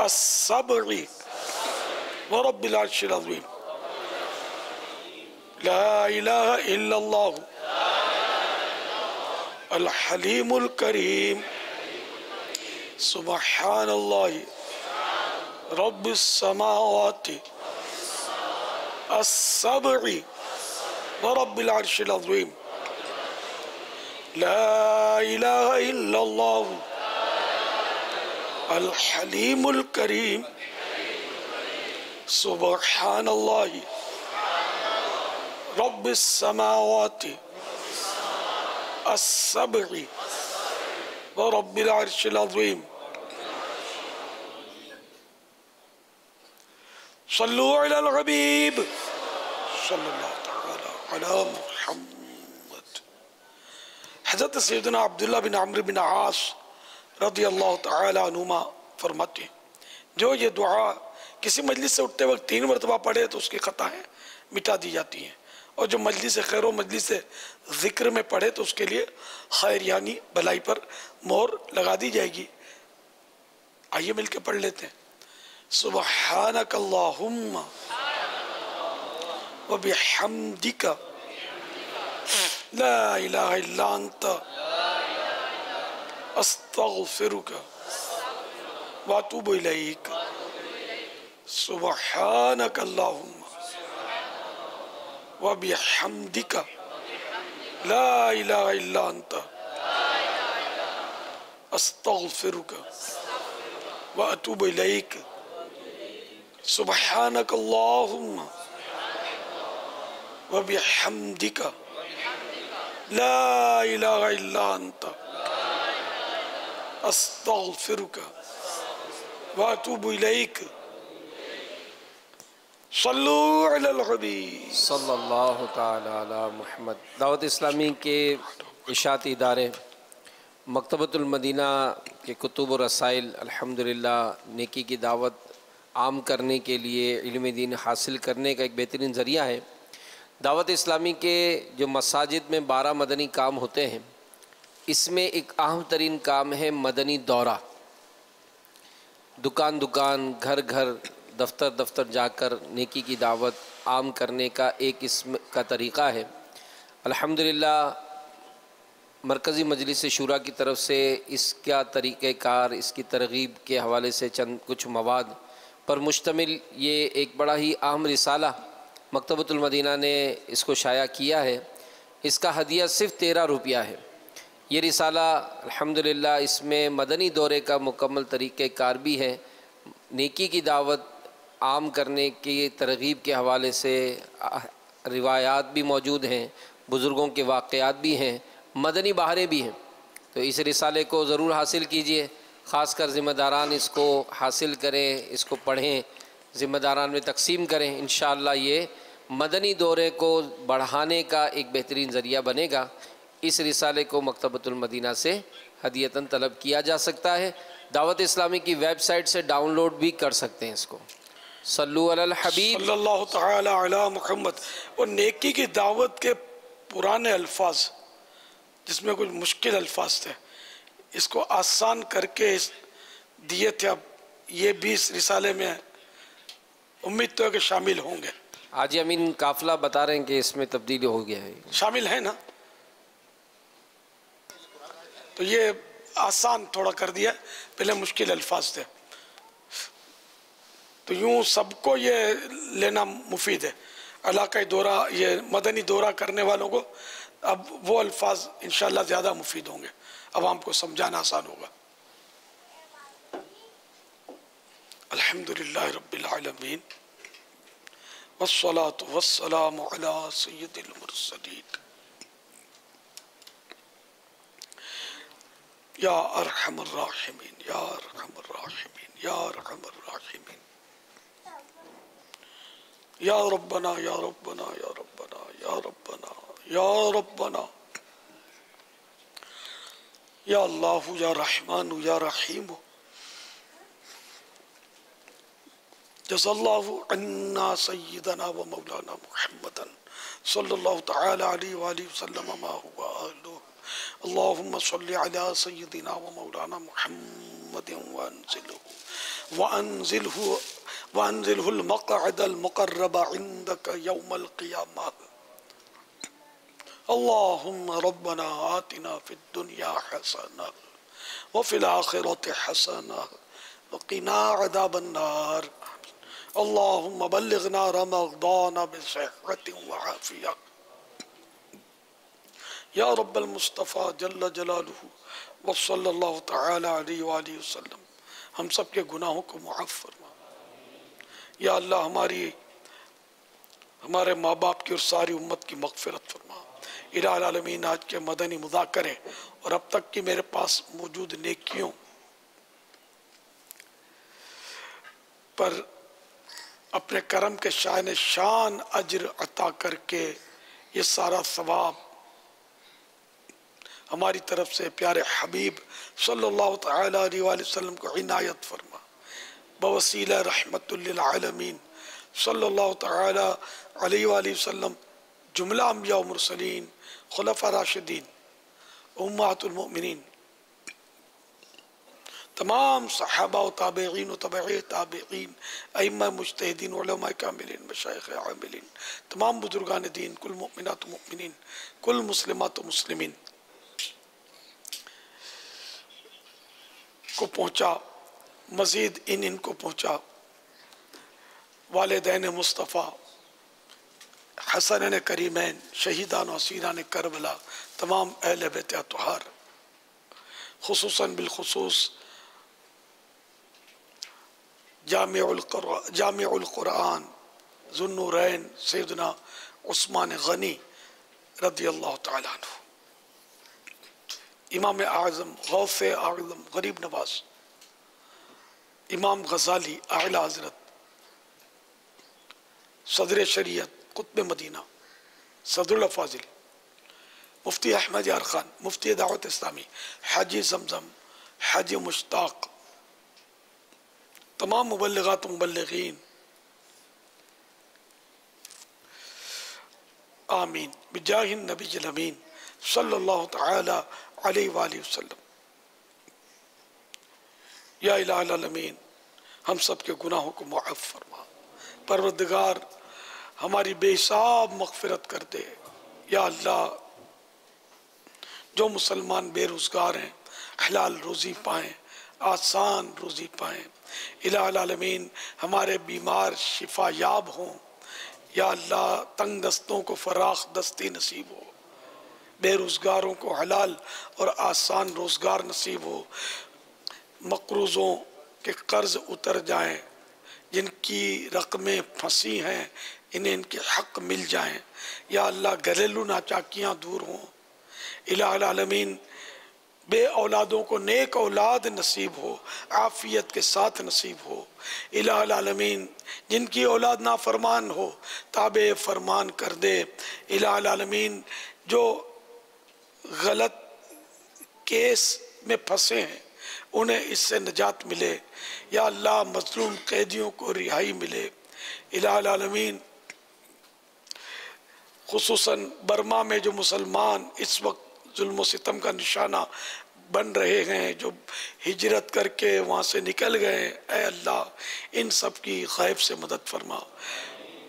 الصبر ورب العرش العظيم لا إله إلا الله الحليم الكريم سبحان الله رب السماوات السبع ورب العرش العظيم لا إله إلا الله الحليم الكريم سبحان الله رب السماوات السبع ورب العرش العظيم صلوا على الحبيب صلى الله تعالى على محمد. حضرت سیدنا عبداللہ بن عمرو بن عاص رضی اللہ تعالی عنہما فرماتے ہیں جو یہ دعا کسی مجلس سے اٹھتے وقت 3 مرتبہ پڑھے تو اس کی خطائیں مٹا دی جاتی ہیں، اور جو مجلس خیر و مجلس ذکر میں پڑھے تو اس کے لیے خیر یعنی بھلائی پر مہر لگا دی جائے گی. آئیے مل کے پڑھ لیتے ہیں. سبحانک اللہم وبحمدک لا الہ الا انت استغفرک واتوب الیک. سبحانک اللہم وبحمدک لا الہ الا انت استغفرک واتوب الیک. سبحانک اللہم وبحمدک لا الہ الا انت استغفرک واتوب الیک. صلو علی الحبیب صلی اللہ تعالی علی محمد. دعوت اسلامی کے اشاعتی ادارے مکتبۃ المدینہ کے کتب و رسائل الحمدللہ نیکی کی دعوت عام کرنے کے لیے علم دین حاصل کرنے کا ایک بہترین ذریعہ ہے. دعوت اسلامی کے جو مساجد میں 12 مدنی کام ہوتے ہیں اس میں ایک اہم ترین کام ہے مدنی دورہ. دکان دکان گھر گھر دفتر دفتر جا کر نیکی کی دعوت عام کرنے کا ایک اس کا طریقہ ہے. الحمدللہ مرکزی مجلس شورا کی طرف سے اس کا طریقہ کار اس کی ترغیب کے حوالے سے چند کچھ مواد پر مشتمل یہ ایک بڑا ہی اہم رسالہ مکتبۃ المدینہ نے اس کو شائع کیا ہے. اس کا ہدیہ صرف 13 روپیہ ہے. یہ رسالہ الحمدللہ اس میں مدنی دورے کا مکمل طریقہ کار بھی ہے، نیکی کی دعوت عام کرنے کی ترغیب کے حوالے سے روایات بھی موجود ہیں، بزرگوں کے واقعات بھی ہیں، مدنی بہاریں بھی ہیں. تو اس رسالے کو ضرور حاصل کیجئے، خاص کر ذمہ داران اس کو حاصل کریں، اس کو پڑھیں، ذمہ داران میں تقسیم کریں. انشاءاللہ یہ مدنی دورے کو بڑھانے کا ایک بہترین ذریعہ بنے گا. اس رسالے کو مکتبۃ المدینہ سے ہدیتاً طلب کیا جا سکتا ہے. دعوت اسلامی کی ویب سائٹ سے ڈاؤن لوڈ بھی کر سکتے ہیں اس کو. صلو علی الحبیب صلی اللہ تعالی علی محمد. اور نیکی کی دعوت کے پرانے الفاظ جس میں کچھ مشکل الفاظ تھے اس کو آسان کر کے دیے تھے، اب یہ بھی اس رسالے میں امید تو ہے کہ شامل ہوں گے. حاجی امین قافلہ بتا رہے ہیں کہ اس میں تبدیلی ہو گیا ہے. شامل ہے نا؟ تو یہ آسان تھوڑا کر دیا، پہلے مشکل الفاظ تھے. تو یوں سب کو یہ لینا مفید ہے. علاقائی دورہ یہ مدنی دورہ کرنے والوں کو اب وہ الفاظ انشاءاللہ زیادہ مفید ہوں گے، عوام کو سمجھانا آسان ہوگا. الحمدللہ رب العالمین والصلاة والسلام علی سید المرسلین یا ارحم الراحمین یا ارحم الراحمین یا ارحم الراحمین یا ربنا یا ربنا یا ربنا یا ربنا یا ربنا یا اللہ یا رحمان یا رحیم. جزا اللہ عنا سیدنا و مولانا محمدا صلی اللہ تعالی علیہ وآلہ وسلم ما ہوا آلہ. اللہم صلی علی سیدنا و مولانا محمد وانزلہ وأنزله المقعد المقرب عندك يوم القيامة اللهم ربنا آتنا في الدنيا حسنة وفي الآخرة حسنة وقنا عذاب النار اللهم بلغنا رمضان بصحة وعافية یا رب المصطفیٰ جل جلالہ وصلی اللہ تعالی علیہ وآلہ وسلم ہم سب کے گناہوں کو معاف فرما یا اللہ ہمارے ماں باپ کی اور ساری امت کی مغفرت فرما الہ العالمین آج کے مدنی مذاکرے اور اب تک کی میرے پاس موجود نیکیوں پر اپنے کرم کے شان اجر عطا کر کے یہ سارا ثواب ہماری طرف سے پیارے حبیب صلی اللہ تعالی علیہ وآلہ وسلم کو عنایت فرما بوسیلہ رحمت للعالمین صلی اللہ تعالی علیہ وآلہ وسلم جملہ انبیاء و مرسلین خلفاء راشدین امہات المؤمنین تمام صحابہ و تابعین و تبعی تابعین ائمہ مجتہدین علماء کاملین مشایخ عاملین تمام بزرگان دین کل مؤمنات و مؤمنین کل مسلمات و مسلمین کو پہنچا مزید ان کو پہنچا والدین مصطفیٰ حسنین کریمین شہیدان و اسیران کربلا تمام اہل بیت اطہار خصوصاً بالخصوص جامع القرآن ذو النورین سیدنا عثمان غنی رضی اللہ تعالیٰ عنہ امام اعظم غوث اعظم غریب نواز امام غزالی اعلی حضرت صدر شریعت قطب مدینہ صدر الافاضل مفتی احمد یار خان مفتی دعوت اسلامی حاجی زمزم حاجی مشتاق تمام مبلغات و مبلغین آمین بجاہ النبی الامین صلی اللہ تعالی علیہ وآلہ وسلم یا الہ العالمین ہم سب کے گناہوں کو معاف فرما پروردگار ہماری بے حساب مغفرت کر دے یا اللہ جو مسلمان بے روزگار ہیں حلال روزی پائیں آسان روزی پائیں الہ العالمین ہمارے بیمار شفا یاب ہوں یا اللہ تنگ دستوں کو فراخ دستی نصیب ہو بے روزگاروں کو حلال اور آسان روزگار نصیب ہو مقروضوں کے قرض اتر جائیں جن کی رقمیں پھنسی ہیں انہیں ان کے حق مل جائیں یا اللہ گھریلو ناچاکیاں دور ہوں الہ العالمین بے اولادوں کو نیک اولاد نصیب ہو عافیت کے ساتھ نصیب ہو الہ العالمین جن کی اولاد نافرمان ہو تابع فرمان کر دے الہ العالمین جو غلط کیس میں پھنسے ہیں انہیں اس سے نجات ملے یا اللہ مظلوم قیدیوں کو رہائی ملے الہ العالمین خصوصاً برما میں جو مسلمان اس وقت ظلم و ستم کا نشانہ بن رہے ہیں جو ہجرت کر کے وہاں سے نکل گئے اے اللہ ان سب کی غیب سے مدد فرما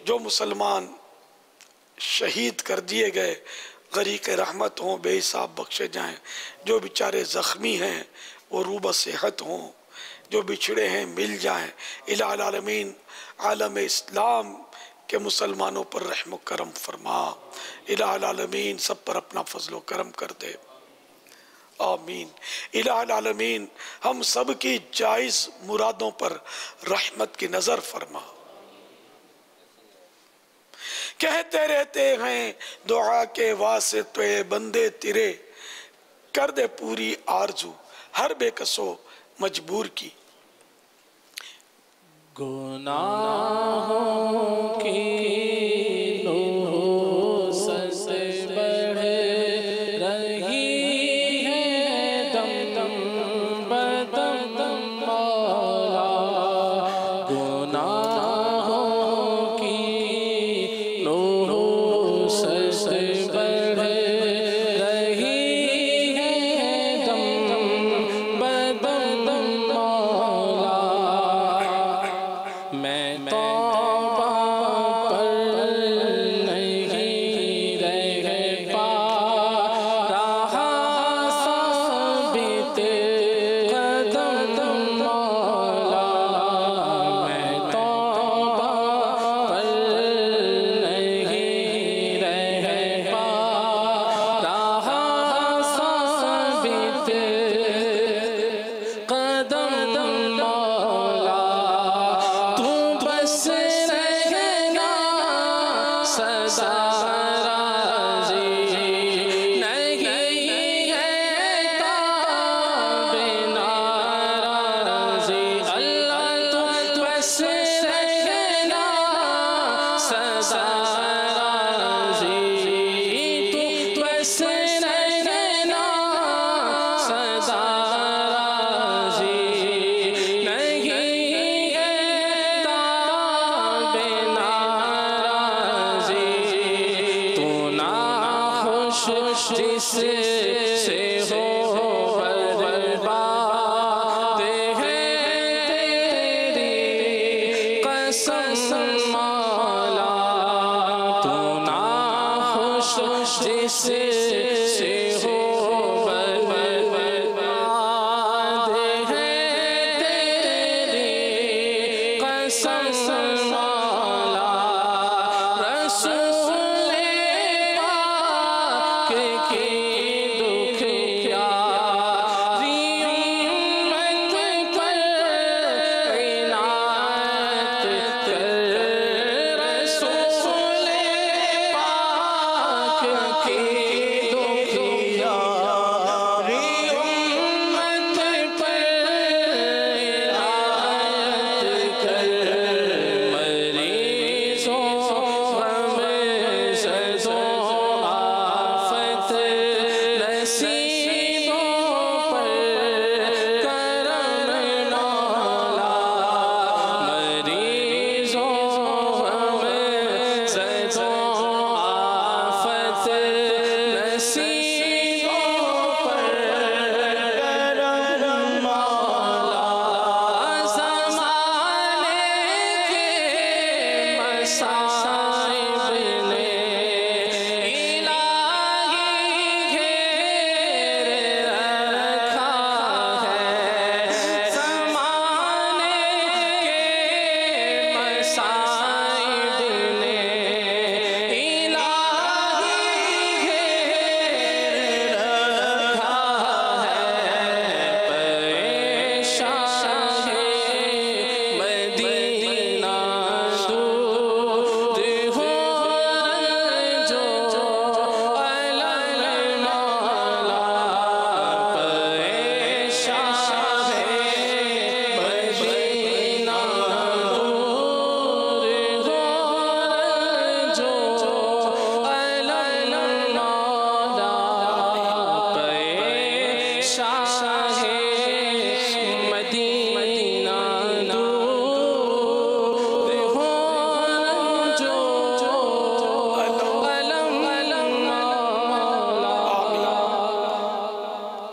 جو مسلمان شہید کر دیے گئے غریق رحمت ہوں بے حساب بخشے جائیں جو بیچارے زخمی ہیں وہ روبہ صحت ہوں جو بچھڑے ہیں مل جائیں الہ العالمین عالم اسلام کہ مسلمانوں پر رحم و کرم فرما الہ العالمین سب پر اپنا فضل و کرم کر دے آمین الہ العالمین ہم سب کی جائز مرادوں پر رحمت کی نظر فرما کہتے رہتے ہیں دعا کے واسطے بندے تیرے کر دے پوری آرزو ہر بے کسو مجبور کی گناہوں کی نوحست سے بڑھ رہی ہے دم دم بدم مولا گناہوں کی نوحست سے بڑھ رہی ہے دم دم بدم مولا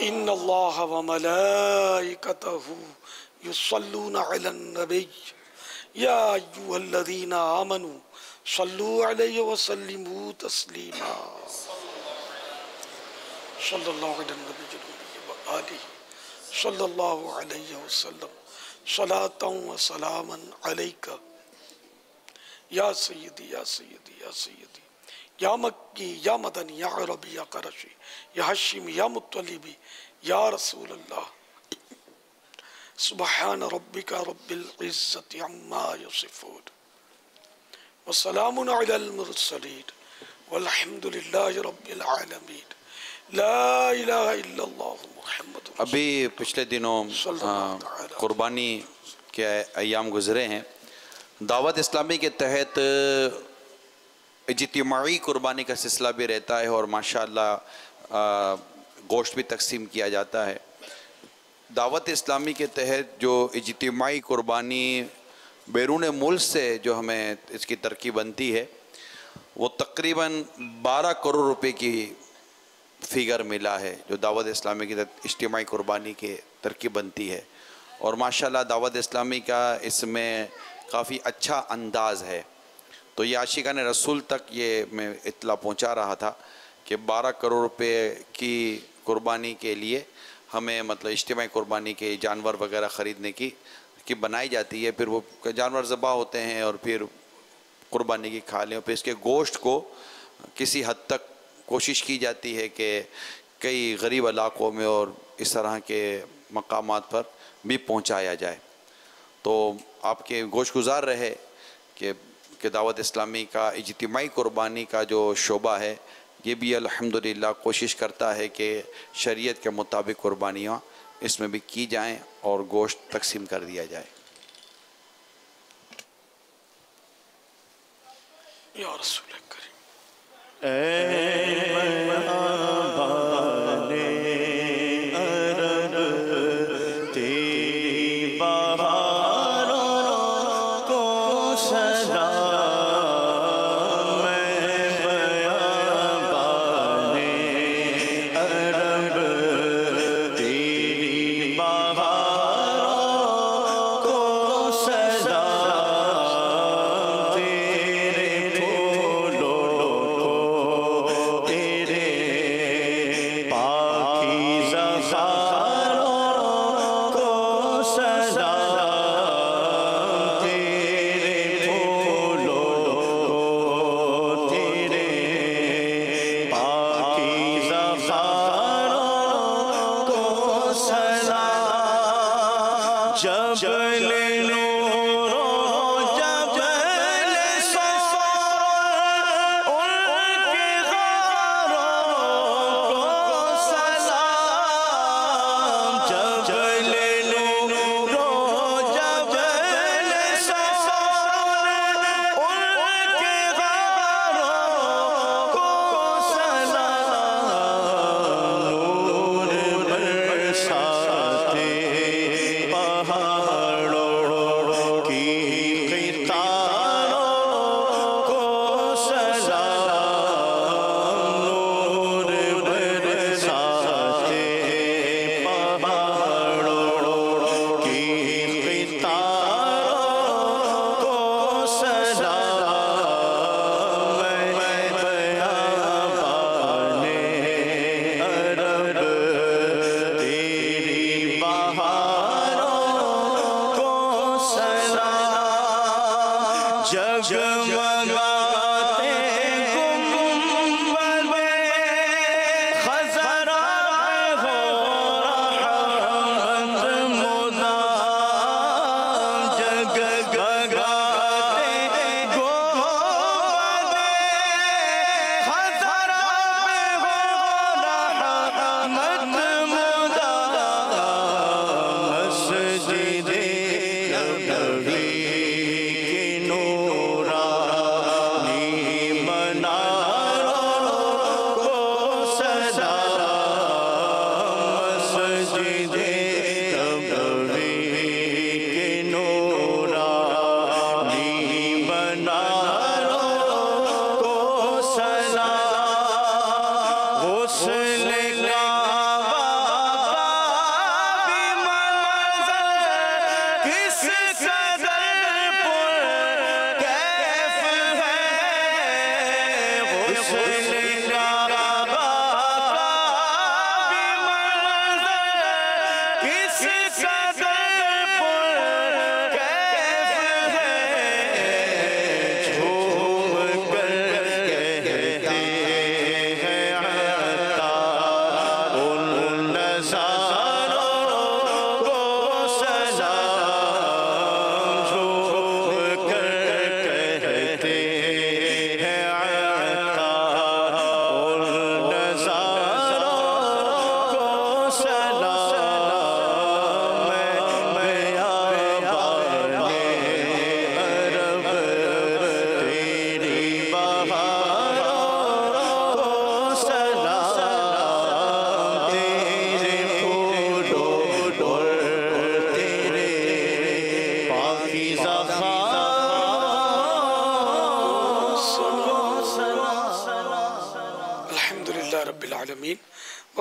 إن الله وملائكته يصلون على النبي يا أيها الذين آمنوا صلوا عليه وسلموا تسليما صلى الله على النبي وآله صلى الله عليه وسلم صلاة وسلاما عليك يا سيدي يا سيدي يا سيدي يا مكي يا مدني يا عربي يا قرشي يا هشمي يا مطلبي يا رسول الله سبحان ربك رب العزة عما يصفون وسلام على المرسلين والحمد لله رب العالمين لا الہ الا اللہ محمد. ابھی پچھلے دنوں قربانی کے ایام گزرے ہیں. دعوت اسلامی کے تحت اجتماعی قربانی کا سلسلہ بھی رہتا ہے اور ماشاءاللہ گوشت بھی تقسیم کیا جاتا ہے. دعوت اسلامی کے تحت جو اجتماعی قربانی بیرون ملک سے جو ہمیں اس کی ترکیب بنتی ہے وہ تقریباً 12 کروڑ روپے کی فگر ملا ہے جو دعوت اسلامی کی اجتماعی قربانی کی ترکیب بنتی ہے. اور ماشاءاللہ دعوت اسلامی کا اس میں کافی اچھا انداز ہے. تو یہ عاشقان رسول تک یہ میں اطلاع پہنچا رہا تھا کہ 12 کروڑ روپے کی قربانی کے لیے ہمیں مطلب اجتماعی قربانی کے جانور وغیرہ خریدنے کی بنائی جاتی ہے. پھر وہ جانور ذبح ہوتے ہیں اور پھر قربانی کی کھا لیں. پھر اس کے گوشت کو کسی حد تک کوشش کی جاتی ہے کہ کئی غریب علاقوں میں اور اس طرح کے مقامات پر بھی پہنچایا جائے. تو آپ کے گوش گزار رہے کہ دعوت اسلامی کا اجتماعی قربانی کا جو شعبہ ہے یہ بھی الحمدللہ کوشش کرتا ہے کہ شریعت کے مطابق قربانیاں اس میں بھی کی جائیں اور گوشت تقسیم کر دیا جائے. یا رسول کریم